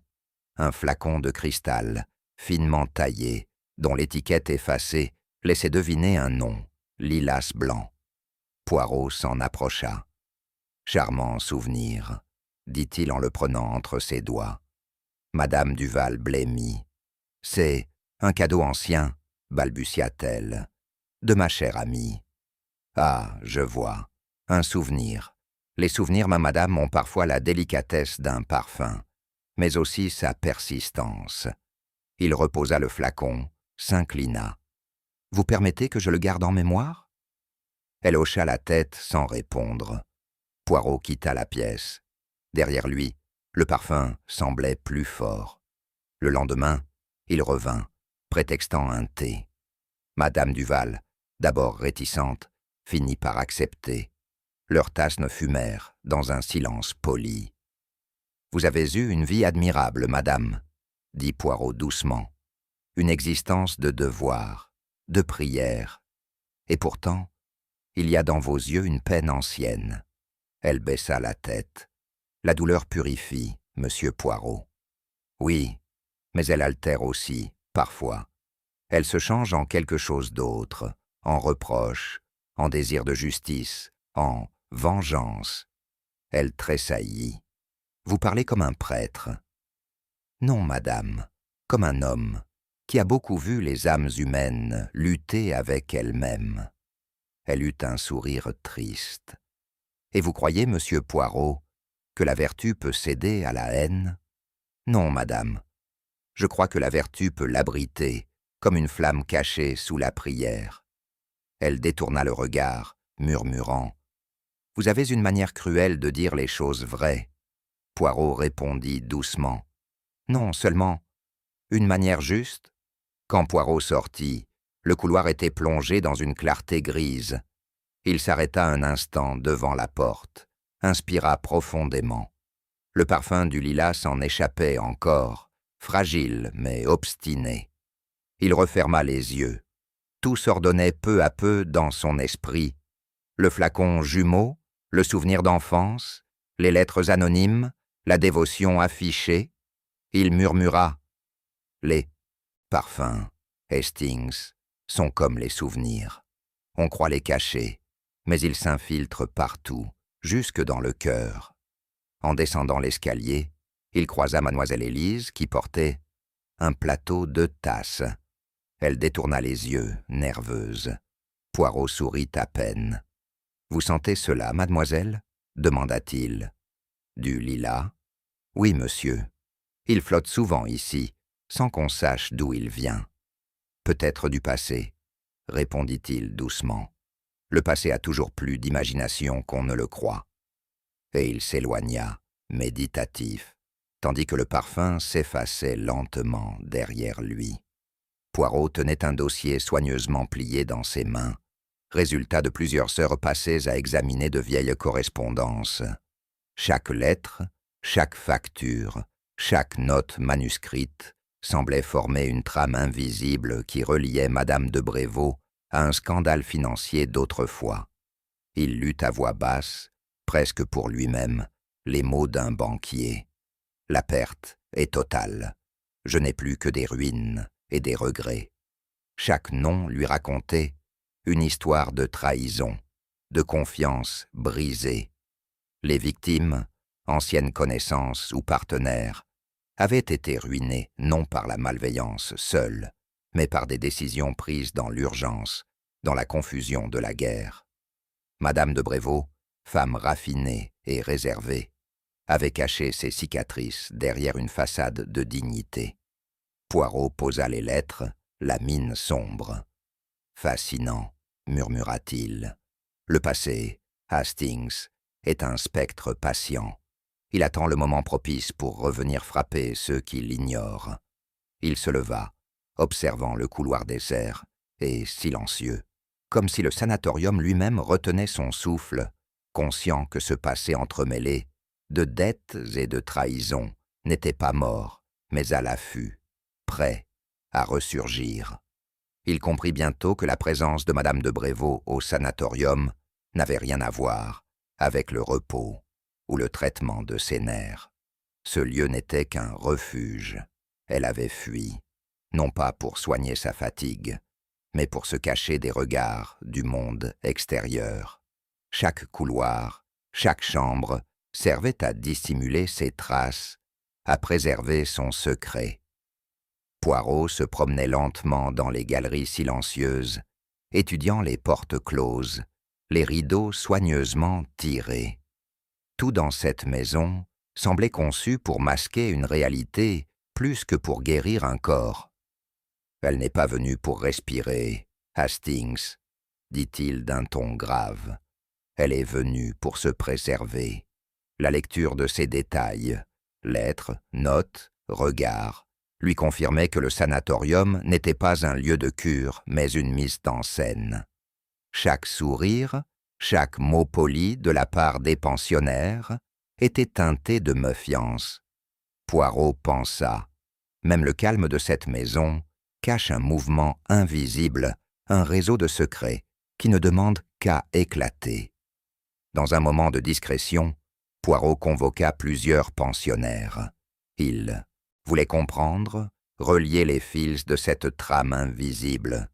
Un flacon de cristal, finement taillé, dont l'étiquette effacée laissait deviner un nom, lilas blanc. Poirot s'en approcha. « Charmant souvenir, » dit-il en le prenant entre ses doigts. Madame Duval blêmit. « C'est un cadeau ancien, » balbutia-t-elle, « de ma chère amie. »« Ah, je vois, un souvenir. Les souvenirs, ma madame, ont parfois la délicatesse d'un parfum, mais aussi sa persistance. » Il reposa le flacon, s'inclina. « Vous permettez que je le garde en mémoire ?» Elle hocha la tête sans répondre. Poirot quitta la pièce. Derrière lui, le parfum semblait plus fort. Le lendemain, il revint, prétextant un thé. Madame Duval, d'abord réticente, finit par accepter. Leurs tasses ne fumèrent dans un silence poli. « Vous avez eu une vie admirable, madame, » dit Poirot doucement. « Une existence de devoir, de prière. Et pourtant, il y a dans vos yeux une peine ancienne. » Elle baissa la tête. « La douleur purifie, monsieur Poirot. » « Oui, mais elle altère aussi, parfois. Elle se change en quelque chose d'autre, en reproche, en désir de justice, en vengeance. » Elle tressaillit. « Vous parlez comme un prêtre. »« Non, madame, comme un homme, qui a beaucoup vu les âmes humaines lutter avec elles-mêmes. » Elle eut un sourire triste. « Et vous croyez, monsieur Poirot, que la vertu peut céder à la haine ? Non, madame. Je crois que la vertu peut l'abriter, comme une flamme cachée sous la prière. » Elle détourna le regard, murmurant. « Vous avez une manière cruelle de dire les choses vraies. » Poirot répondit doucement. « Non, seulement une manière juste. » Quand Poirot sortit, le couloir était plongé dans une clarté grise. Il s'arrêta un instant devant la porte, inspira profondément. Le parfum du lilas s'en échappait encore, fragile mais obstiné. Il referma les yeux. Tout s'ordonnait peu à peu dans son esprit. Le flacon jumeau, le souvenir d'enfance, les lettres anonymes, la dévotion affichée. Il murmura. Les parfums, Hastings, sont comme les souvenirs. On croit les cacher, mais ils s'infiltrent partout, jusque dans le cœur. En descendant l'escalier, il croisa Mademoiselle Élise qui portait un plateau de tasses. Elle détourna les yeux, nerveuse. Poirot sourit à peine. « Vous sentez cela, mademoiselle ?» demanda-t-il. « Du lilas ? » ?»« Oui, monsieur. Il flotte souvent ici, sans qu'on sache d'où il vient. »« Peut-être du passé, » répondit-il doucement. « Le passé a toujours plus d'imagination qu'on ne le croit. » et il s'éloigna, méditatif, tandis que le parfum s'effaçait lentement derrière lui. Poirot tenait un dossier soigneusement plié dans ses mains, résultat de plusieurs heures passées à examiner de vieilles correspondances. Chaque lettre, chaque facture, chaque note manuscrite semblait former une trame invisible qui reliait Madame de Brévaux à un scandale financier d'autrefois. Il lut à voix basse, presque pour lui-même, les mots d'un banquier. La perte est totale. Je n'ai plus que des ruines et des regrets. Chaque nom lui racontait une histoire de trahison, de confiance brisée. Les victimes, anciennes connaissances ou partenaires, avaient été ruinées non par la malveillance seule, mais par des décisions prises dans l'urgence, dans la confusion de la guerre. Madame de Brévaux, femme raffinée et réservée, avait caché ses cicatrices derrière une façade de dignité. Poirot posa les lettres, la mine sombre. « Fascinant », murmura-t-il. « Le passé, Hastings, est un spectre patient. Il attend le moment propice pour revenir frapper ceux qui l'ignorent. » Il se leva, observant le couloir désert, et silencieux, comme si le sanatorium lui-même retenait son souffle, conscient que ce passé entremêlé, de dettes et de trahisons, n'était pas mort, mais à l'affût, prêt à ressurgir. Il comprit bientôt que la présence de Madame de Brévaux au sanatorium n'avait rien à voir avec le repos ou le traitement de ses nerfs. Ce lieu n'était qu'un refuge. Elle avait fui, non pas pour soigner sa fatigue, mais pour se cacher des regards du monde extérieur. Chaque couloir, chaque chambre servait à dissimuler ses traces, à préserver son secret. Poirot se promenait lentement dans les galeries silencieuses, étudiant les portes closes, les rideaux soigneusement tirés. Tout dans cette maison semblait conçu pour masquer une réalité plus que pour guérir un corps. « Elle n'est pas venue pour respirer, Hastings, » dit-il d'un ton grave. « Elle est venue pour se préserver. » La lecture de ces détails, lettres, notes, regards, lui confirmait que le sanatorium n'était pas un lieu de cure, mais une mise en scène. Chaque sourire, chaque mot poli de la part des pensionnaires était teinté de méfiance. Poirot pensa, même le calme de cette maison cache un mouvement invisible, un réseau de secrets qui ne demande qu'à éclater. Dans un moment de discrétion, Poirot convoqua plusieurs pensionnaires. Il voulait comprendre, relier les fils de cette trame invisible.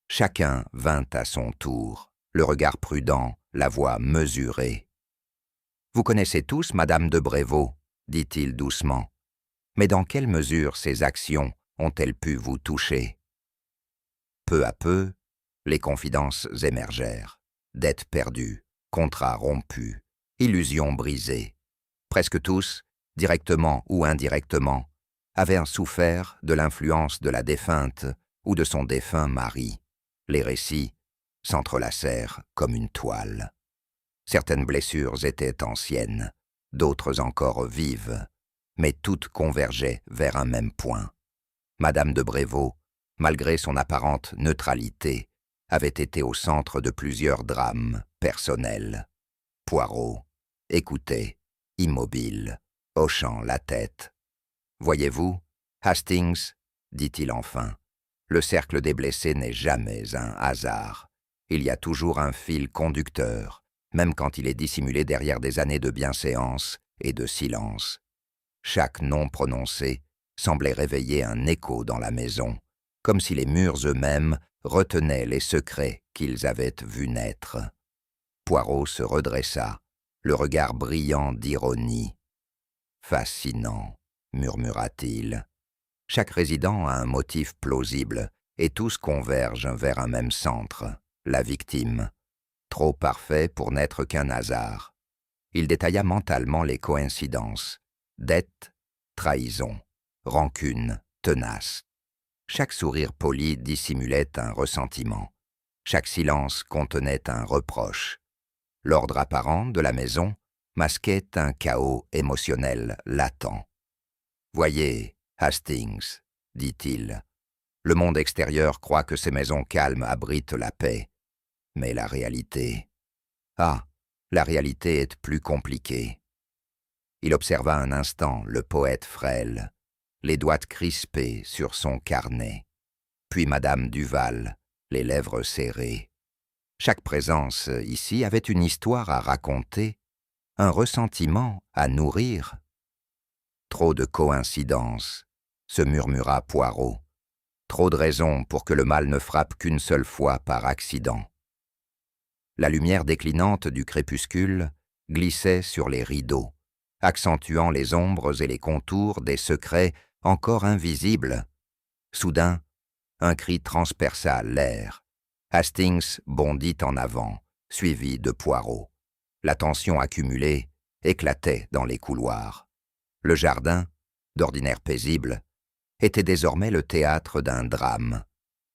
Chacun vint à son tour, le regard prudent, la voix mesurée. « Vous connaissez tous Madame de Brévaux, » dit-il doucement. « Mais dans quelle mesure ces actions ont-elles pu vous toucher ?» Peu à peu, les confidences émergèrent. Dettes perdues, contrats rompus, illusions brisées. Presque tous, directement ou indirectement, avaient souffert de l'influence de la défunte ou de son défunt mari. Les récits s'entrelacèrent comme une toile. Certaines blessures étaient anciennes, d'autres encore vives, mais toutes convergeaient vers un même point. Madame de Brévaux, malgré son apparente neutralité, avait été au centre de plusieurs drames personnels. Poirot écoutait, immobile, hochant la tête. « Voyez-vous, Hastings, dit-il enfin, le cercle des blessés n'est jamais un hasard. Il y a toujours un fil conducteur, même quand il est dissimulé derrière des années de bienséance et de silence. Chaque nom prononcé semblait réveiller un écho dans la maison, comme si les murs eux-mêmes retenaient les secrets qu'ils avaient vus naître. » Poirot se redressa, le regard brillant d'ironie. « Fascinant, » murmura-t-il. « Chaque résident a un motif plausible, et tous convergent vers un même centre, la victime. Trop parfait pour n'être qu'un hasard. » Il détailla mentalement les coïncidences. Dette, trahison, rancune, tenace. Chaque sourire poli dissimulait un ressentiment. Chaque silence contenait un reproche. L'ordre apparent de la maison, masquait un chaos émotionnel latent. « Voyez, Hastings, dit-il, le monde extérieur croit que ces maisons calmes abritent la paix. Mais la réalité... Ah, la réalité est plus compliquée. » Il observa un instant le poète frêle, les doigts crispés sur son carnet, puis Madame Duval, les lèvres serrées. Chaque présence ici avait une histoire à raconter, un ressentiment à nourrir. Trop de coïncidences, se murmura Poirot. Trop de raisons pour que le mal ne frappe qu'une seule fois par accident. La lumière déclinante du crépuscule glissait sur les rideaux, accentuant les ombres et les contours des secrets encore invisibles. Soudain, un cri transperça l'air. Hastings bondit en avant, suivi de Poirot. La tension accumulée éclatait dans les couloirs. Le jardin, d'ordinaire paisible, était désormais le théâtre d'un drame.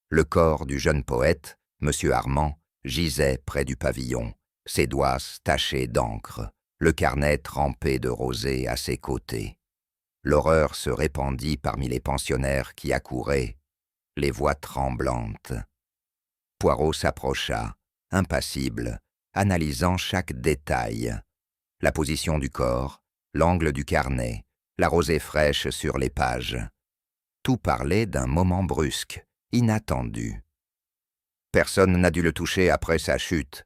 Le corps du jeune poète, M. Armand, gisait près du pavillon, ses doigts tachés d'encre, le carnet trempé de rosée à ses côtés. L'horreur se répandit parmi les pensionnaires qui accouraient, les voix tremblantes. Poirot s'approcha, impassible, analysant chaque détail. La position du corps, l'angle du carnet, la rosée fraîche sur les pages. Tout parlait d'un moment brusque, inattendu. « Personne n'a dû le toucher après sa chute »,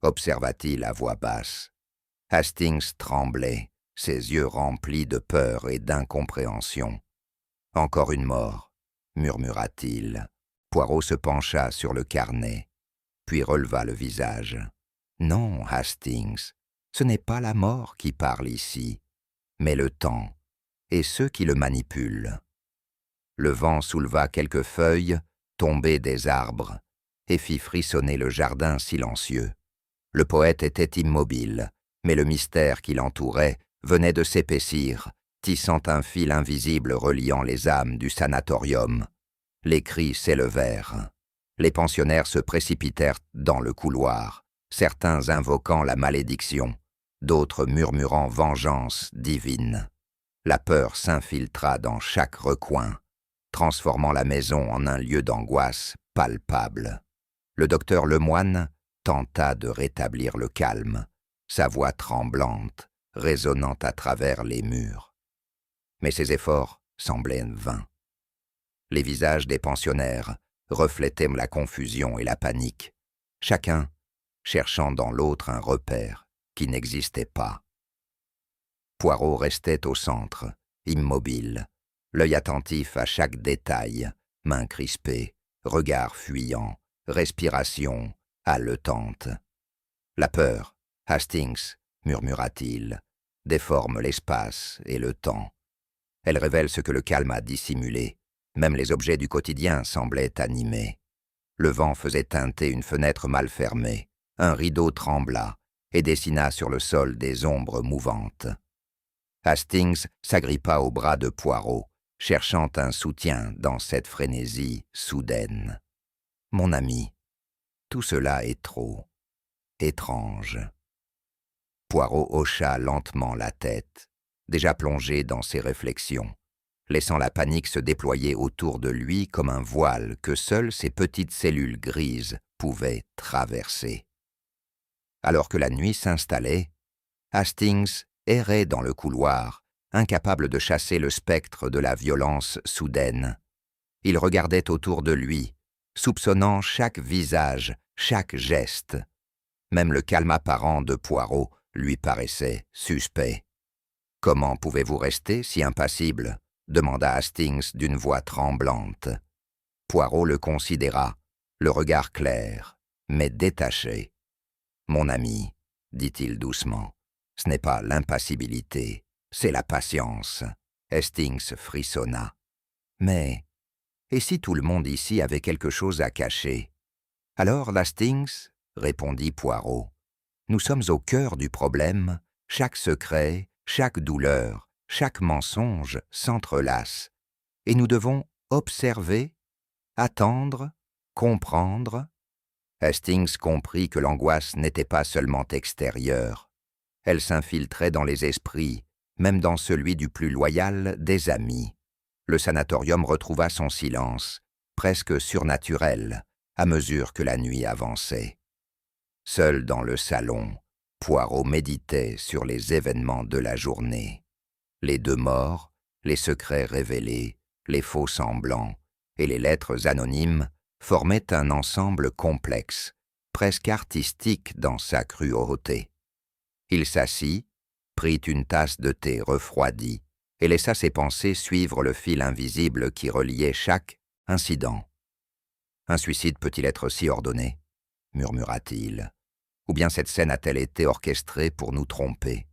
observa-t-il à voix basse. Hastings tremblait, ses yeux remplis de peur et d'incompréhension. « Encore une mort », murmura-t-il. Poirot se pencha sur le carnet, puis releva le visage. « Non, Hastings, ce n'est pas la mort qui parle ici, mais le temps, et ceux qui le manipulent. » Le vent souleva quelques feuilles tombées des arbres et fit frissonner le jardin silencieux. Le poète était immobile, mais le mystère qui l'entourait venait de s'épaissir, tissant un fil invisible reliant les âmes du sanatorium. Les cris s'élevèrent. Les pensionnaires se précipitèrent dans le couloir, certains invoquant la malédiction, d'autres murmurant vengeance divine. La peur s'infiltra dans chaque recoin, transformant la maison en un lieu d'angoisse palpable. Le docteur Lemoine tenta de rétablir le calme, sa voix tremblante, résonnant à travers les murs. Mais ses efforts semblaient vains. Les visages des pensionnaires reflétaient la confusion et la panique, chacun cherchant dans l'autre un repère qui n'existait pas. Poirot restait au centre, immobile, l'œil attentif à chaque détail, mains crispées, regard fuyant, respiration haletante. La peur, Hastings, murmura-t-il, déforme l'espace et le temps. Elle révèle ce que le calme a dissimulé. Même les objets du quotidien semblaient animés. Le vent faisait teinter une fenêtre mal fermée. Un rideau trembla et dessina sur le sol des ombres mouvantes. Hastings s'agrippa au bras de Poirot, cherchant un soutien dans cette frénésie soudaine. « Mon ami, tout cela est trop étrange. » Poirot hocha lentement la tête, déjà plongé dans ses réflexions, laissant la panique se déployer autour de lui comme un voile que seules ses petites cellules grises pouvaient traverser. Alors que la nuit s'installait, Hastings errait dans le couloir, incapable de chasser le spectre de la violence soudaine. Il regardait autour de lui, soupçonnant chaque visage, chaque geste. Même le calme apparent de Poirot lui paraissait suspect. « Comment pouvez-vous rester si impassible ?» demanda Hastings d'une voix tremblante. Poirot le considéra, le regard clair, mais détaché. « Mon ami, dit-il doucement, ce n'est pas l'impassibilité, c'est la patience. » Hastings frissonna. « Mais, et si tout le monde ici avait quelque chose à cacher ? » « Alors, Hastings, répondit Poirot, nous sommes au cœur du problème, chaque secret, chaque douleur, chaque mensonge s'entrelace, et nous devons observer, attendre, comprendre. » Hastings comprit que l'angoisse n'était pas seulement extérieure, Elle s'infiltrait dans les esprits, même dans celui du plus loyal des amis. Le sanatorium retrouva son silence, presque surnaturel, à mesure que la nuit avançait. Seul dans le salon, Poirot méditait sur les événements de la journée. Les 2 morts, les secrets révélés, les faux semblants et les lettres anonymes formaient un ensemble complexe, presque artistique dans sa cruauté. Il s'assit, prit une tasse de thé refroidi et laissa ses pensées suivre le fil invisible qui reliait chaque incident. « Un suicide peut-il être si ordonné ?» murmura-t-il. « Ou bien cette scène a-t-elle été orchestrée pour nous tromper ?»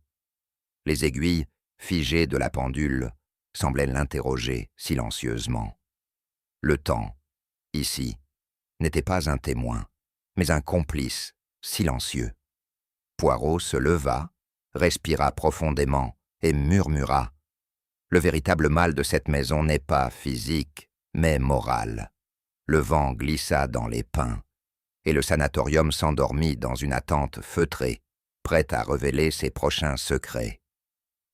Les aiguilles, figées de la pendule, semblaient l'interroger silencieusement. Le temps, ici, n'était pas un témoin, mais un complice silencieux. Poirot se leva, respira profondément et murmura « Le véritable mal de cette maison n'est pas physique, mais moral. » Le vent glissa dans les pins, et le sanatorium s'endormit dans une attente feutrée, prête à révéler ses prochains secrets.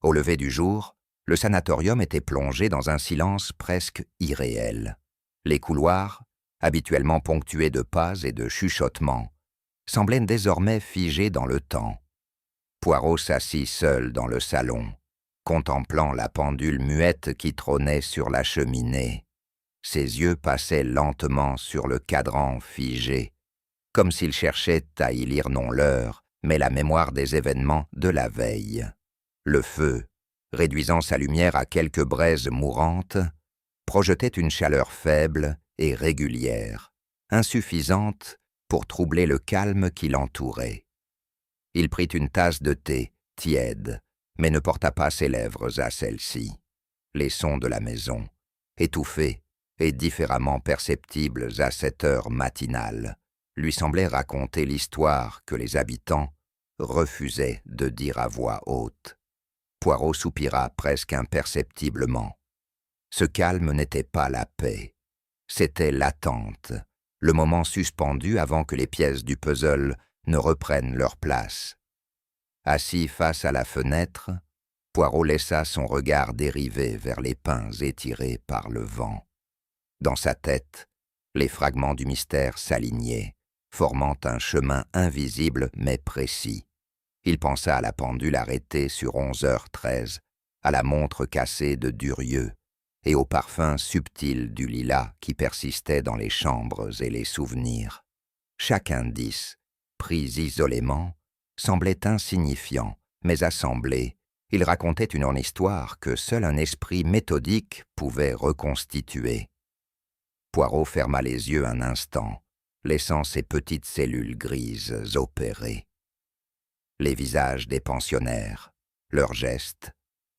Au lever du jour, le sanatorium était plongé dans un silence presque irréel. Les couloirs, habituellement ponctués de pas et de chuchotements, semblaient désormais figés dans le temps. Poirot s'assit seul dans le salon, contemplant la pendule muette qui trônait sur la cheminée. Ses yeux passaient lentement sur le cadran figé, comme s'il cherchait à y lire non l'heure, mais la mémoire des événements de la veille. Le feu, réduisant sa lumière à quelques braises mourantes, projetait une chaleur faible et régulière, insuffisante pour troubler le calme qui l'entourait. Il prit une tasse de thé, tiède, mais ne porta pas ses lèvres à celle-ci. Les sons de la maison, étouffés et différemment perceptibles à cette heure matinale, lui semblaient raconter l'histoire que les habitants refusaient de dire à voix haute. Poirot soupira presque imperceptiblement. Ce calme n'était pas la paix, c'était l'attente, le moment suspendu avant que les pièces du puzzle ne reprennent leur place. Assis face à la fenêtre, Poirot laissa son regard dériver vers les pins étirés par le vent. Dans sa tête, les fragments du mystère s'alignaient, formant un chemin invisible mais précis. Il pensa à la pendule arrêtée sur 11h13, à la montre cassée de Durieux et au parfum subtil du lilas qui persistait dans les chambres et les souvenirs. Chaque indice, pris isolément, semblait insignifiant, mais assemblé, il racontait une histoire que seul un esprit méthodique pouvait reconstituer. Poirot ferma les yeux un instant, laissant ses petites cellules grises opérer. Les visages des pensionnaires, leurs gestes,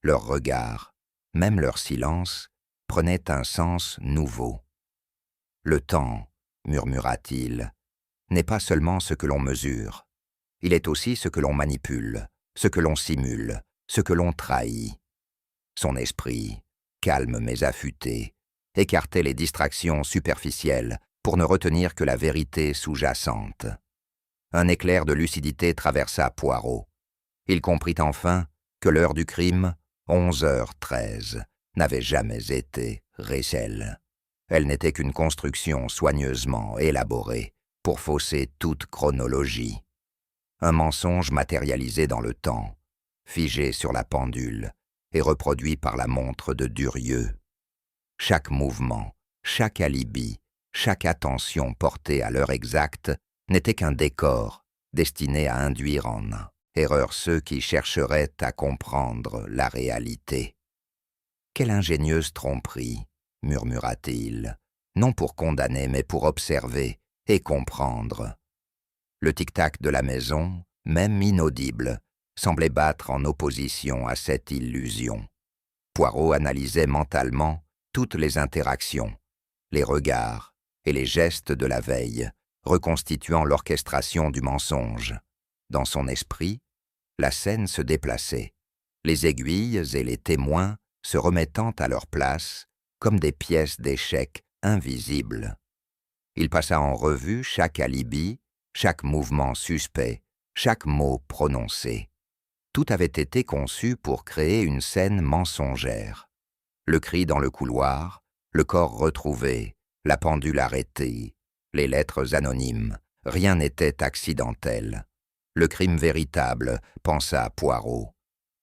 leurs regards, même leur silence, prenaient un sens nouveau. « Le temps, murmura-t-il, n'est pas seulement ce que l'on mesure. Il est aussi ce que l'on manipule, ce que l'on simule, ce que l'on trahit. » Son esprit, calme mais affûté, écartait les distractions superficielles pour ne retenir que la vérité sous-jacente. Un éclair de lucidité traversa Poirot. Il comprit enfin que l'heure du crime, 11h13, n'avait jamais été réelle. Elle n'était qu'une construction soigneusement élaborée pour fausser toute chronologie. Un mensonge matérialisé dans le temps, figé sur la pendule et reproduit par la montre de Durieux. Chaque mouvement, chaque alibi, chaque attention portée à l'heure exacte n'était qu'un décor destiné à induire en erreur ceux qui chercheraient à comprendre la réalité. « Quelle ingénieuse tromperie !» murmura-t-il, non pour condamner mais pour observer et comprendre. Le tic-tac de la maison, même inaudible, semblait battre en opposition à cette illusion. Poirot analysait mentalement toutes les interactions, les regards et les gestes de la veille, reconstituant l'orchestration du mensonge. Dans son esprit, la scène se déplaçait, les aiguilles et les témoins se remettant à leur place comme des pièces d'échecs invisibles. Il passa en revue chaque alibi, chaque mouvement suspect, chaque mot prononcé. Tout avait été conçu pour créer une scène mensongère. Le cri dans le couloir, le corps retrouvé, la pendule arrêtée, les lettres anonymes, rien n'était accidentel. Le crime véritable, pensa Poirot,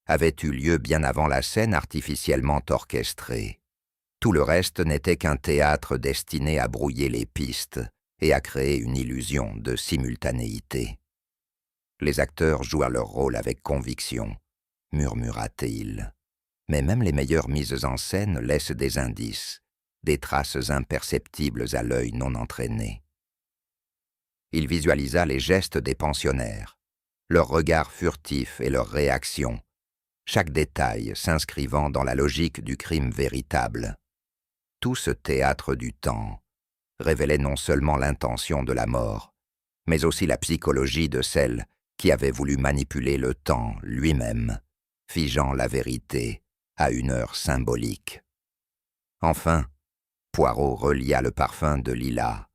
avait eu lieu bien avant la scène artificiellement orchestrée. Tout le reste n'était qu'un théâtre destiné à brouiller les pistes et à créer une illusion de simultanéité. Les acteurs jouèrent leur rôle avec conviction, murmura-t-il. Mais même les meilleures mises en scène laissent des indices, des traces imperceptibles à l'œil non entraîné. Il visualisa les gestes des pensionnaires, leurs regards furtifs et leurs réactions, chaque détail s'inscrivant dans la logique du crime véritable. Tout ce théâtre du temps révélait non seulement l'intention de la mort, mais aussi la psychologie de celle qui avait voulu manipuler le temps lui-même, figeant la vérité à une heure symbolique. Enfin, Poirot relia le parfum de lilas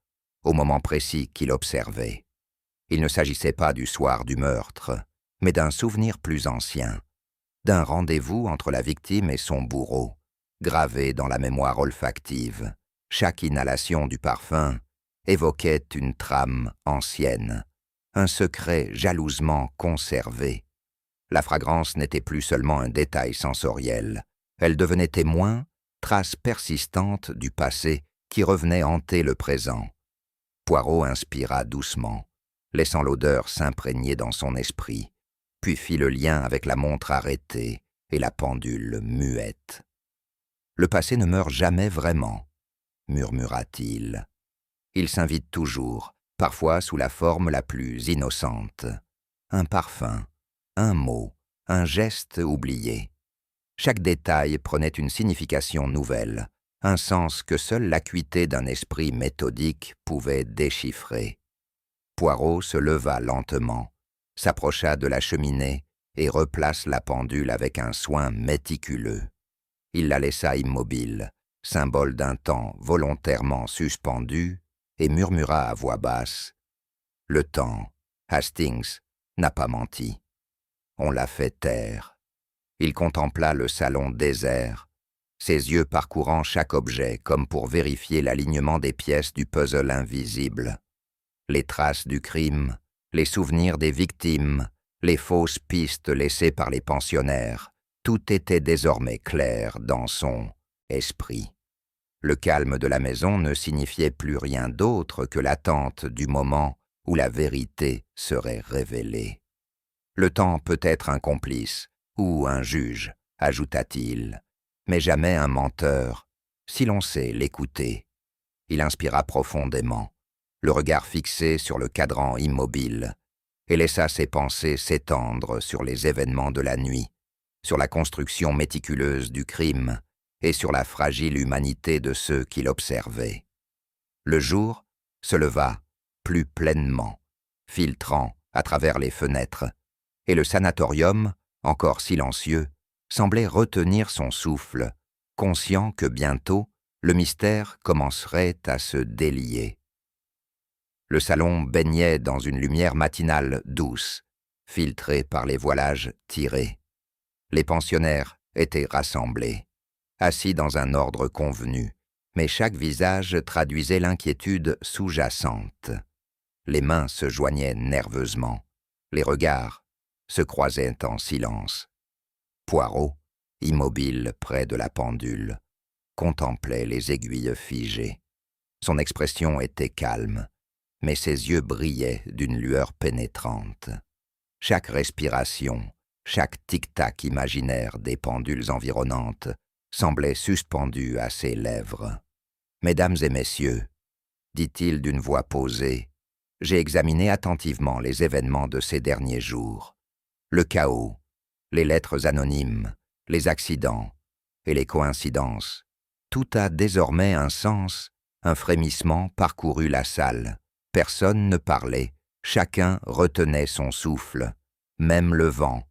au moment précis qu'il observait. Il ne s'agissait pas du soir du meurtre, mais d'un souvenir plus ancien, d'un rendez-vous entre la victime et son bourreau, gravé dans la mémoire olfactive. Chaque inhalation du parfum évoquait une trame ancienne, un secret jalousement conservé. La fragrance n'était plus seulement un détail sensoriel, elle devenait témoin, trace persistante du passé qui revenait hanter le présent. Poirot inspira doucement, laissant l'odeur s'imprégner dans son esprit, puis fit le lien avec la montre arrêtée et la pendule muette. « Le passé ne meurt jamais vraiment », murmura-t-il. « Il s'invite toujours, parfois sous la forme la plus innocente. Un parfum, un mot, un geste oublié. Chaque détail prenait une signification nouvelle, un sens que seule l'acuité d'un esprit méthodique pouvait déchiffrer. » Poirot se leva lentement, s'approcha de la cheminée et replace la pendule avec un soin méticuleux. Il la laissa immobile, symbole d'un temps volontairement suspendu, et murmura à voix basse « Le temps, Hastings, n'a pas menti. On l'a fait taire. » Il contempla le salon désert, ses yeux parcourant chaque objet comme pour vérifier l'alignement des pièces du puzzle invisible. Les traces du crime, les souvenirs des victimes, les fausses pistes laissées par les pensionnaires, tout était désormais clair dans son esprit. Le calme de la maison ne signifiait plus rien d'autre que l'attente du moment où la vérité serait révélée. Le temps peut être un complice ou un juge, ajouta-t-il, mais jamais un menteur, si l'on sait l'écouter. Il inspira profondément, le regard fixé sur le cadran immobile, et laissa ses pensées s'étendre sur les événements de la nuit, sur la construction méticuleuse du crime et sur la fragile humanité de ceux qui l'observaient. Le jour se leva plus pleinement, filtrant à travers les fenêtres, et le sanatorium, encore silencieux, semblait retenir son souffle, conscient que bientôt le mystère commencerait à se délier. Le salon baignait dans une lumière matinale douce, filtrée par les voilages tirés. Les pensionnaires étaient rassemblés, assis dans un ordre convenu, mais chaque visage traduisait l'inquiétude sous-jacente. Les mains se joignaient nerveusement, les regards se croisaient en silence. Poirot, immobile près de la pendule, contemplait les aiguilles figées. Son expression était calme, mais ses yeux brillaient d'une lueur pénétrante. Chaque respiration, chaque tic-tac imaginaire des pendules environnantes semblait suspendu à ses lèvres. « Mesdames et messieurs, » dit-il d'une voix posée, « j'ai examiné attentivement les événements de ces derniers jours. Le chaos, les lettres anonymes, les accidents et les coïncidences. Tout a désormais un sens, un frémissement parcourut la salle. Personne ne parlait, chacun retenait son souffle. Même le vent,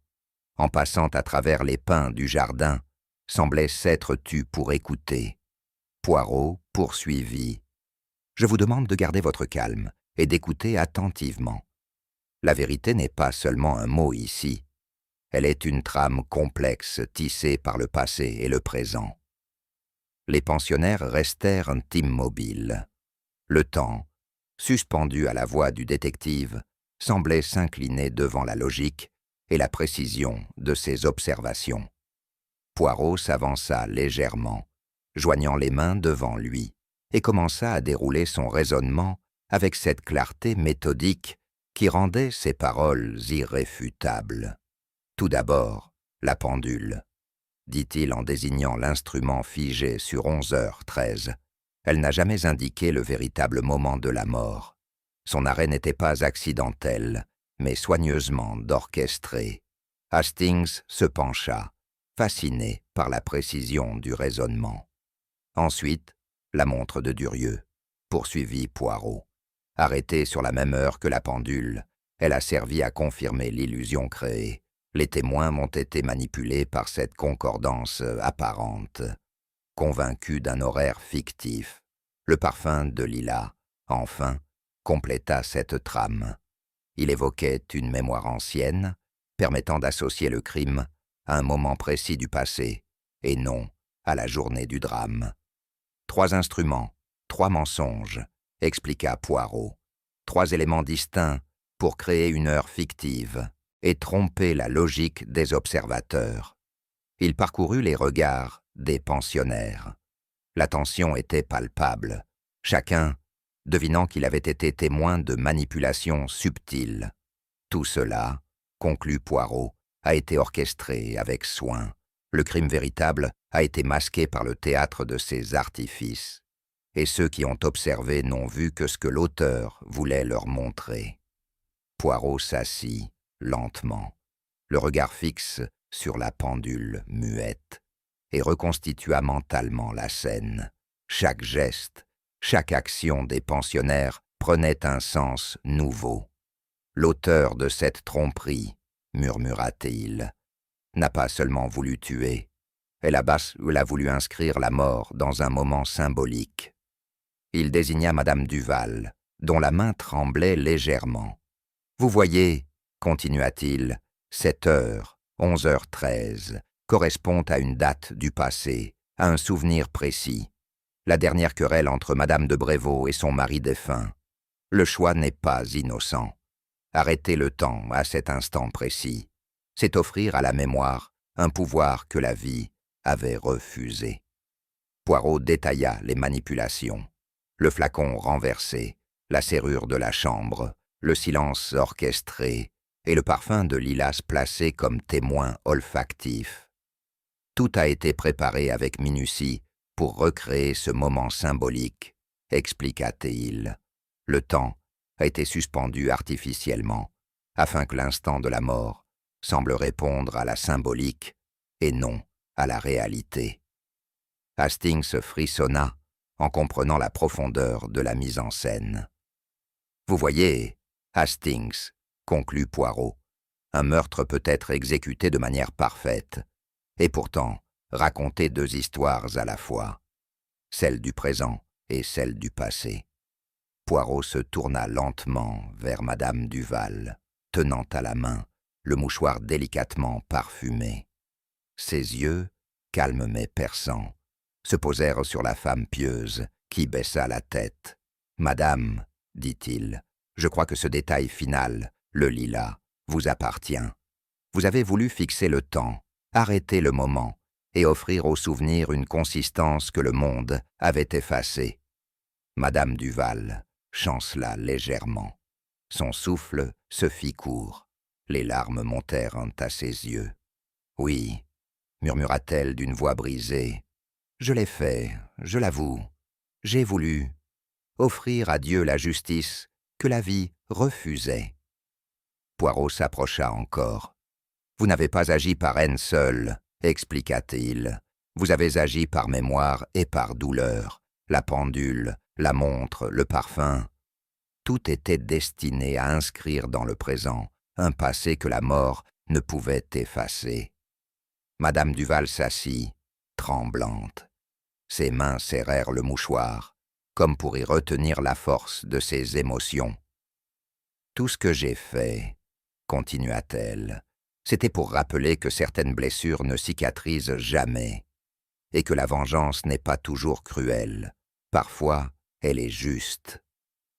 en passant à travers les pins du jardin, semblait s'être tu pour écouter. Poirot poursuivit. « Je vous demande de garder votre calme et d'écouter attentivement. La vérité n'est pas seulement un mot ici. Elle est une trame complexe tissée par le passé et le présent. Les pensionnaires restèrent immobiles. Le temps, suspendu à la voix du détective, semblait s'incliner devant la logique et la précision de ses observations. Poirot s'avança légèrement, joignant les mains devant lui, et commença à dérouler son raisonnement avec cette clarté méthodique qui rendait ses paroles irréfutables. Tout d'abord, la pendule, dit-il en désignant l'instrument figé sur 11h13. Elle n'a jamais indiqué le véritable moment de la mort. Son arrêt n'était pas accidentel, mais soigneusement orchestré. Hastings se pencha, fasciné par la précision du raisonnement. Ensuite, la montre de Durieux, poursuivit Poirot. Arrêtée sur la même heure que la pendule, elle a servi à confirmer l'illusion créée. Les témoins m'ont été manipulés par cette concordance apparente. Convaincu d'un horaire fictif, le parfum de lilas, enfin, compléta cette trame. Il évoquait une mémoire ancienne, permettant d'associer le crime à un moment précis du passé, et non à la journée du drame. 3 instruments, 3 mensonges, expliqua Poirot. 3 éléments distincts pour créer une heure fictive et tromper la logique des observateurs. Il parcourut les regards des pensionnaires. La tension était palpable, chacun devinant qu'il avait été témoin de manipulations subtiles. Tout cela, conclut Poirot, a été orchestré avec soin. Le crime véritable a été masqué par le théâtre de ses artifices, et ceux qui ont observé n'ont vu que ce que l'auteur voulait leur montrer. Poirot s'assit lentement, le regard fixe sur la pendule muette, et reconstitua mentalement la scène. Chaque geste, chaque action des pensionnaires prenait un sens nouveau. L'auteur de cette tromperie, murmura-t-il, n'a pas seulement voulu tuer, elle a voulu inscrire la mort dans un moment symbolique. Il désigna Madame Duval, dont la main tremblait légèrement. « Vous voyez, continua-t-il, cette heure, 11h13, correspond à une date du passé, à un souvenir précis. La dernière querelle entre Madame de Brévaux et son mari défunt. Le choix n'est pas innocent. Arrêter le temps à cet instant précis, c'est offrir à la mémoire un pouvoir que la vie avait refusé. » Poirot détailla les manipulations. Le flacon renversé, la serrure de la chambre, le silence orchestré et le parfum de lilas placé comme témoin olfactif. Tout a été préparé avec minutie pour recréer ce moment symbolique, expliqua-t-il. Le temps a été suspendu artificiellement, afin que l'instant de la mort semble répondre à la symbolique et non à la réalité. Hastings frissonna en comprenant la profondeur de la mise en scène. « Vous voyez, Hastings, conclut Poirot, un meurtre peut être exécuté de manière parfaite, et pourtant raconter 2 histoires à la fois, celle du présent et celle du passé. » Poirot se tourna lentement vers Madame Duval, tenant à la main le mouchoir délicatement parfumé. Ses yeux, calmes mais perçants, se posèrent sur la femme pieuse qui baissa la tête. « Madame, dit-il, je crois que ce détail final, le lilas, vous appartient. Vous avez voulu fixer le temps, arrêter le moment et offrir au souvenir une consistance que le monde avait effacée. » Madame Duval chancela légèrement. Son souffle se fit court. Les larmes montèrent à ses yeux. « Oui, » murmura-t-elle d'une voix brisée, « je l'ai fait, je l'avoue. J'ai voulu offrir à Dieu la justice que la vie refusait. » Poirot s'approcha encore. « Vous n'avez pas agi par haine seule, » expliqua-t-il. « Vous avez agi par mémoire et par douleur. La pendule, la montre, le parfum. Tout était destiné à inscrire dans le présent un passé que la mort ne pouvait effacer. » Madame Duval s'assit, tremblante. Ses mains serrèrent le mouchoir, comme pour y retenir la force de ses émotions. « Tout ce que j'ai fait, continua-t-elle, C'était pour rappeler que certaines blessures ne cicatrisent jamais, et que la vengeance n'est pas toujours cruelle. Parfois, elle est juste.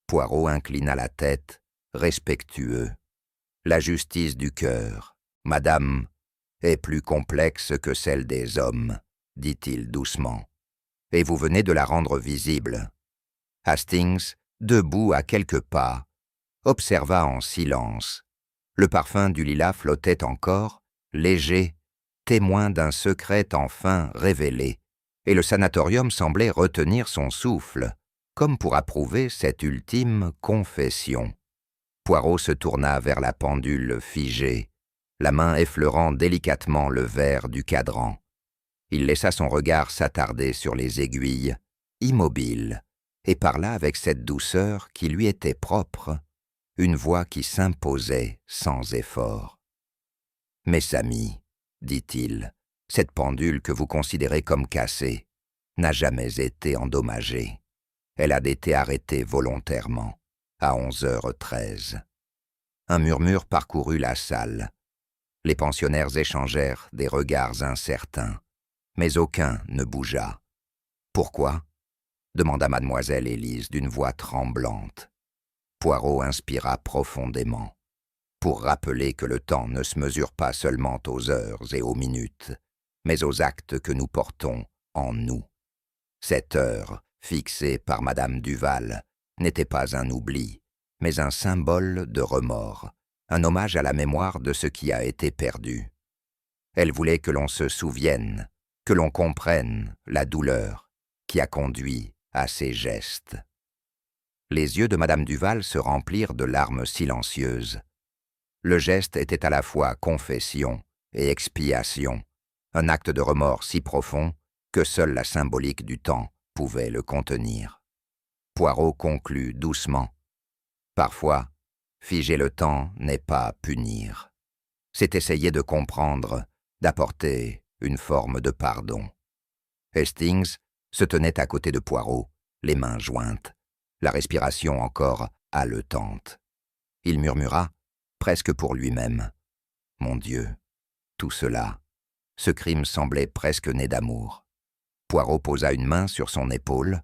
Poirot inclina la tête, respectueux. La justice du cœur, madame, est plus complexe que celle des hommes, dit-il doucement. Et vous venez de la rendre visible. Hastings, debout à quelques pas, observa en silence. Le parfum du lilas flottait encore, léger, témoin d'un secret enfin révélé, et le sanatorium semblait retenir son souffle, comme pour approuver cette ultime confession. Poirot se tourna vers la pendule figée, la main effleurant délicatement le verre du cadran. Il laissa son regard s'attarder sur les aiguilles, immobile, et parla avec cette douceur qui lui était propre, une voix qui s'imposait sans effort. « Mes amis, dit-il, cette pendule que vous considérez comme cassée n'a jamais été endommagée. Elle a été arrêtée volontairement, à 11h13. Un murmure parcourut la salle. Les pensionnaires échangèrent des regards incertains, mais aucun ne bougea. « Pourquoi ?» demanda mademoiselle Élise d'une voix tremblante. Poirot inspira profondément, pour rappeler que le temps ne se mesure pas seulement aux heures et aux minutes, mais aux actes que nous portons en nous. Cette heure, fixée par madame Duval, n'était pas un oubli, mais un symbole de remords, un hommage à la mémoire de ce qui a été perdu. Elle voulait que l'on se souvienne, que l'on comprenne la douleur qui a conduit à ces gestes. Les yeux de madame Duval se remplirent de larmes silencieuses. Le geste était à la fois confession et expiation, un acte de remords si profond que seule la symbolique du temps pouvait le contenir. Poirot conclut doucement. Parfois, figer le temps n'est pas punir. C'est essayer de comprendre, d'apporter une forme de pardon. Hastings se tenait à côté de Poirot, les mains jointes, la respiration encore haletante. Il murmura, presque pour lui-même. « Mon Dieu, tout cela, ce crime semblait presque né d'amour. » Poirot posa une main sur son épaule,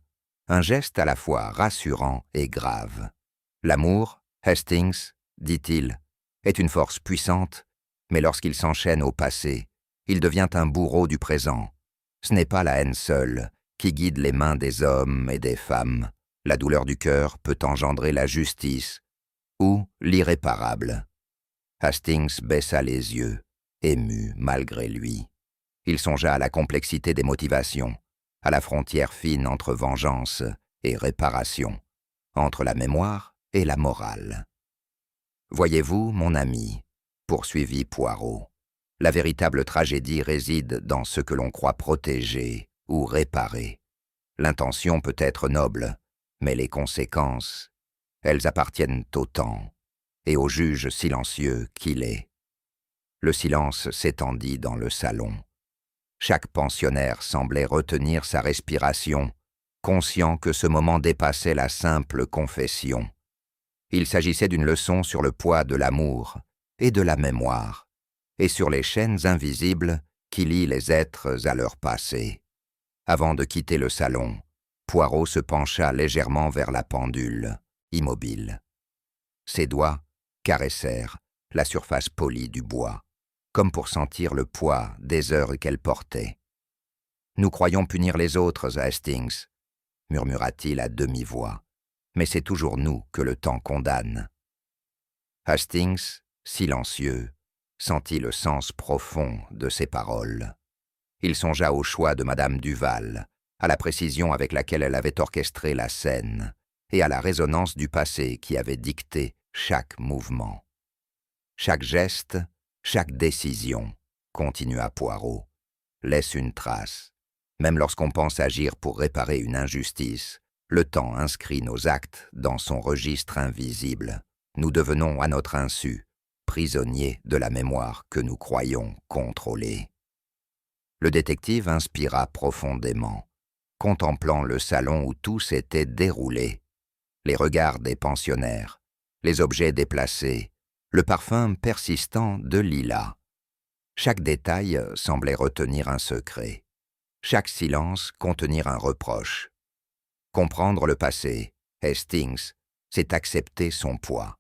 un geste à la fois rassurant et grave. « L'amour, Hastings, dit-il, est une force puissante, mais lorsqu'il s'enchaîne au passé, il devient un bourreau du présent. Ce n'est pas la haine seule qui guide les mains des hommes et des femmes. La douleur du cœur peut engendrer la justice ou l'irréparable. » Hastings baissa les yeux, ému malgré lui. Il songea à la complexité des motivations, à la frontière fine entre vengeance et réparation, entre la mémoire et la morale. « Voyez-vous, mon ami, poursuivit Poirot, la véritable tragédie réside dans ce que l'on croit protéger ou réparer. L'intention peut être noble, mais les conséquences, elles appartiennent au temps et au juge silencieux qu'il est. » Le silence s'étendit dans le salon. Chaque pensionnaire semblait retenir sa respiration, conscient que ce moment dépassait la simple confession. Il s'agissait d'une leçon sur le poids de l'amour et de la mémoire, et sur les chaînes invisibles qui lient les êtres à leur passé. Avant de quitter le salon, Poirot se pencha légèrement vers la pendule, immobile. Ses doigts caressèrent la surface polie du bois, comme pour sentir le poids des heures qu'elle portait. « Nous croyons punir les autres, Hastings, » murmura-t-il à demi-voix, « mais c'est toujours nous que le temps condamne. » Hastings, silencieux, sentit le sens profond de ces paroles. Il songea au choix de madame Duval, à la précision avec laquelle elle avait orchestré la scène, et à la résonance du passé qui avait dicté chaque mouvement. Chaque geste, chaque décision, continua Poirot, laisse une trace. Même lorsqu'on pense agir pour réparer une injustice, le temps inscrit nos actes dans son registre invisible. Nous devenons à notre insu prisonniers de la mémoire que nous croyons contrôler. Le détective inspira profondément, contemplant le salon où tout s'était déroulé. Les regards des pensionnaires, les objets déplacés, le parfum persistant de lilas. Chaque détail semblait retenir un secret. Chaque silence contenir un reproche. Comprendre le passé, Hastings, c'est accepter son poids.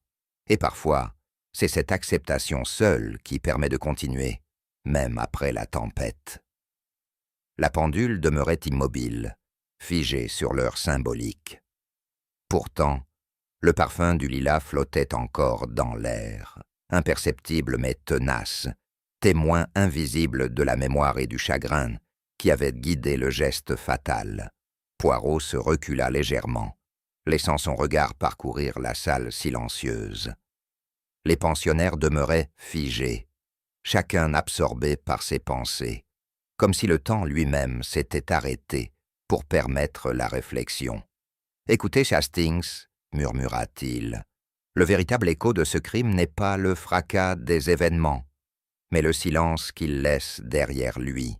Et parfois, c'est cette acceptation seule qui permet de continuer, même après la tempête. La pendule demeurait immobile, figée sur l'heure symbolique. Pourtant, le parfum du lilas flottait encore dans l'air, imperceptible mais tenace, témoin invisible de la mémoire et du chagrin qui avaient guidé le geste fatal. Poirot se recula légèrement, laissant son regard parcourir la salle silencieuse. Les pensionnaires demeuraient figés, chacun absorbé par ses pensées, comme si le temps lui-même s'était arrêté pour permettre la réflexion. « Écoutez, Hastings, murmura-t-il, le véritable écho de ce crime n'est pas le fracas des événements, mais le silence qu'il laisse derrière lui.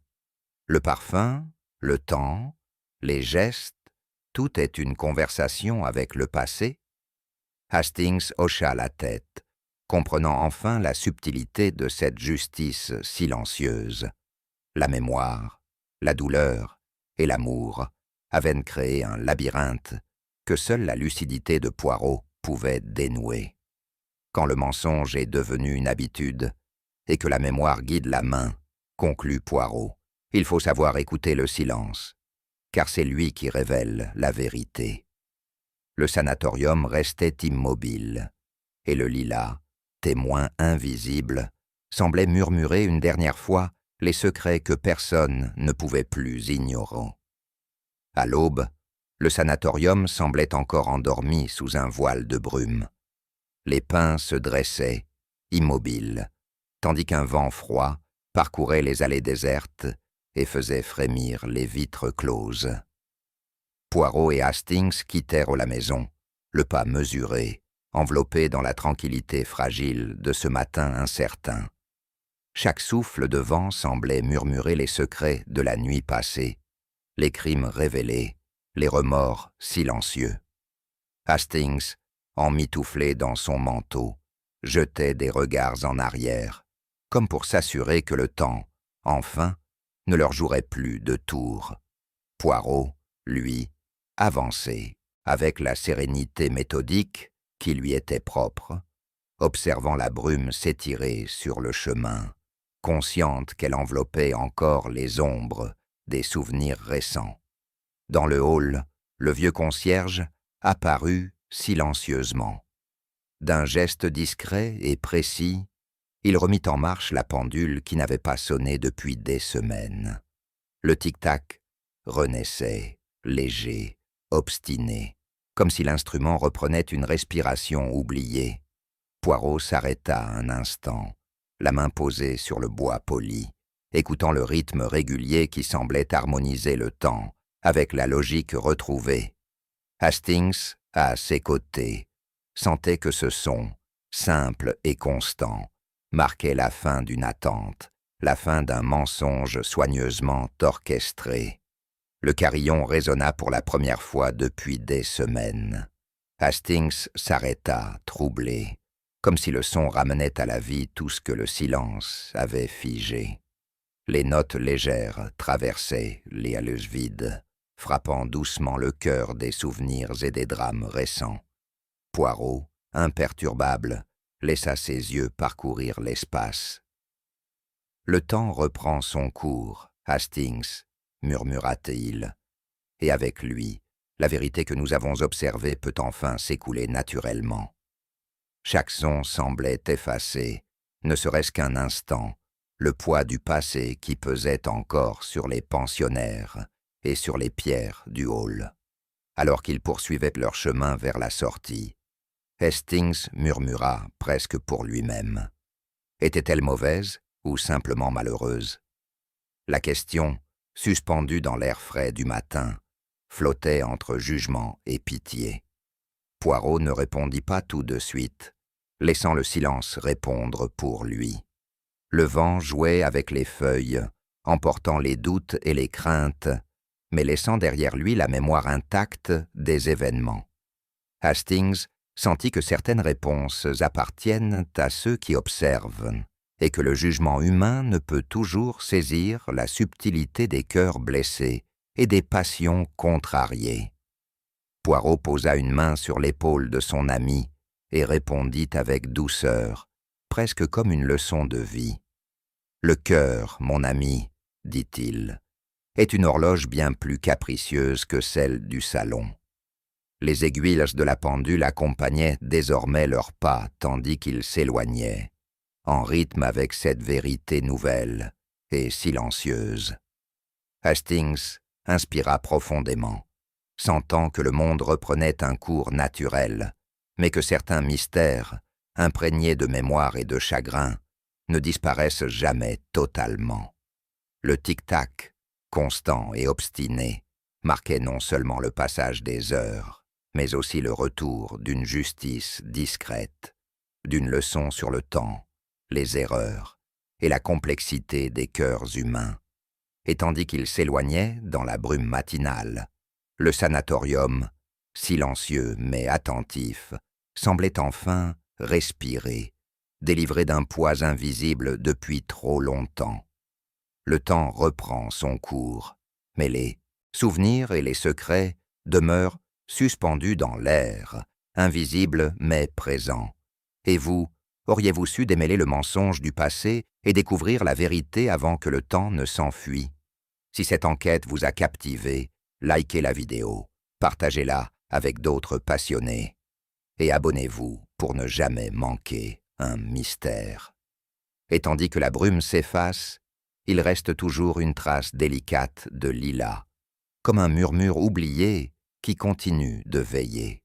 Le parfum, le temps, les gestes, tout est une conversation avec le passé. » Hastings hocha la tête, comprenant enfin la subtilité de cette justice silencieuse. La mémoire, la douleur et l'amour avaient créé un labyrinthe que seule la lucidité de Poirot pouvait dénouer. Quand le mensonge est devenu une habitude et que la mémoire guide la main, conclut Poirot, il faut savoir écouter le silence, car c'est lui qui révèle la vérité. Le sanatorium restait immobile, et le lilas, témoin invisible, semblait murmurer une dernière fois les secrets que personne ne pouvait plus ignorer. À l'aube, le sanatorium semblait encore endormi sous un voile de brume. Les pins se dressaient, immobiles, tandis qu'un vent froid parcourait les allées désertes et faisait frémir les vitres closes. Poirot et Hastings quittèrent la maison, le pas mesuré, enveloppé dans la tranquillité fragile de ce matin incertain. Chaque souffle de vent semblait murmurer les secrets de la nuit passée, les crimes révélés, les remords silencieux. Hastings, emmitouflé dans son manteau, jetait des regards en arrière, comme pour s'assurer que le temps, enfin, ne leur jouerait plus de tours. Poirot, lui, avançait, avec la sérénité méthodique qui lui était propre, observant la brume s'étirer sur le chemin, consciente qu'elle enveloppait encore les ombres des souvenirs récents. Dans le hall, le vieux concierge apparut silencieusement. D'un geste discret et précis, il remit en marche la pendule qui n'avait pas sonné depuis des semaines. Le tic-tac renaissait, léger, obstiné, comme si l'instrument reprenait une respiration oubliée. Poirot s'arrêta un instant, la main posée sur le bois poli, écoutant le rythme régulier qui semblait harmoniser le temps avec la logique retrouvée. Hastings, à ses côtés, sentait que ce son, simple et constant, marquait la fin d'une attente, la fin d'un mensonge soigneusement orchestré. Le carillon résonna pour la première fois depuis des semaines. Hastings s'arrêta, troublé, comme si le son ramenait à la vie tout ce que le silence avait figé. Les notes légères traversaient les halles vides, frappant doucement le cœur des souvenirs et des drames récents. Poirot, imperturbable, laissa ses yeux parcourir l'espace. « Le temps reprend son cours, Hastings, » murmura-t-il, « et avec lui, la vérité que nous avons observée peut enfin s'écouler naturellement. » Chaque son semblait effacer, ne serait-ce qu'un instant, le poids du passé qui pesait encore sur les pensionnaires et sur les pierres du hall. Alors qu'ils poursuivaient leur chemin vers la sortie, Hastings murmura presque pour lui-même. Était-elle mauvaise ou simplement malheureuse? La question, suspendue dans l'air frais du matin, flottait entre jugement et pitié. Poirot ne répondit pas tout de suite, laissant le silence répondre pour lui. Le vent jouait avec les feuilles, emportant les doutes et les craintes, mais laissant derrière lui la mémoire intacte des événements. Hastings sentit que certaines réponses appartiennent à ceux qui observent et que le jugement humain ne peut toujours saisir la subtilité des cœurs blessés et des passions contrariées. Poirot posa une main sur l'épaule de son ami et répondit avec douceur, presque comme une leçon de vie. « Le cœur, mon ami, dit-il, est une horloge bien plus capricieuse que celle du salon. » Les aiguilles de la pendule accompagnaient désormais leurs pas tandis qu'ils s'éloignaient, en rythme avec cette vérité nouvelle et silencieuse. Hastings inspira profondément, sentant que le monde reprenait un cours naturel, mais que certains mystères, imprégnés de mémoire et de chagrin, ne disparaissent jamais totalement. Le tic-tac, constant et obstiné, marquait non seulement le passage des heures, mais aussi le retour d'une justice discrète, d'une leçon sur le temps, les erreurs et la complexité des cœurs humains. Et tandis qu'il s'éloignait dans la brume matinale, le sanatorium, silencieux mais attentif, semblait enfin respirer, délivré d'un poids invisible depuis trop longtemps. Le temps reprend son cours, mais les souvenirs et les secrets demeurent suspendus dans l'air, invisibles mais présents. Et vous, auriez-vous su démêler le mensonge du passé et découvrir la vérité avant que le temps ne s'enfuit? Si cette enquête vous a captivé, likez la vidéo, partagez-la avec d'autres passionnés et abonnez-vous pour ne jamais manquer un mystère. Et tandis que la brume s'efface, il reste toujours une trace délicate de lilas, comme un murmure oublié qui continue de veiller.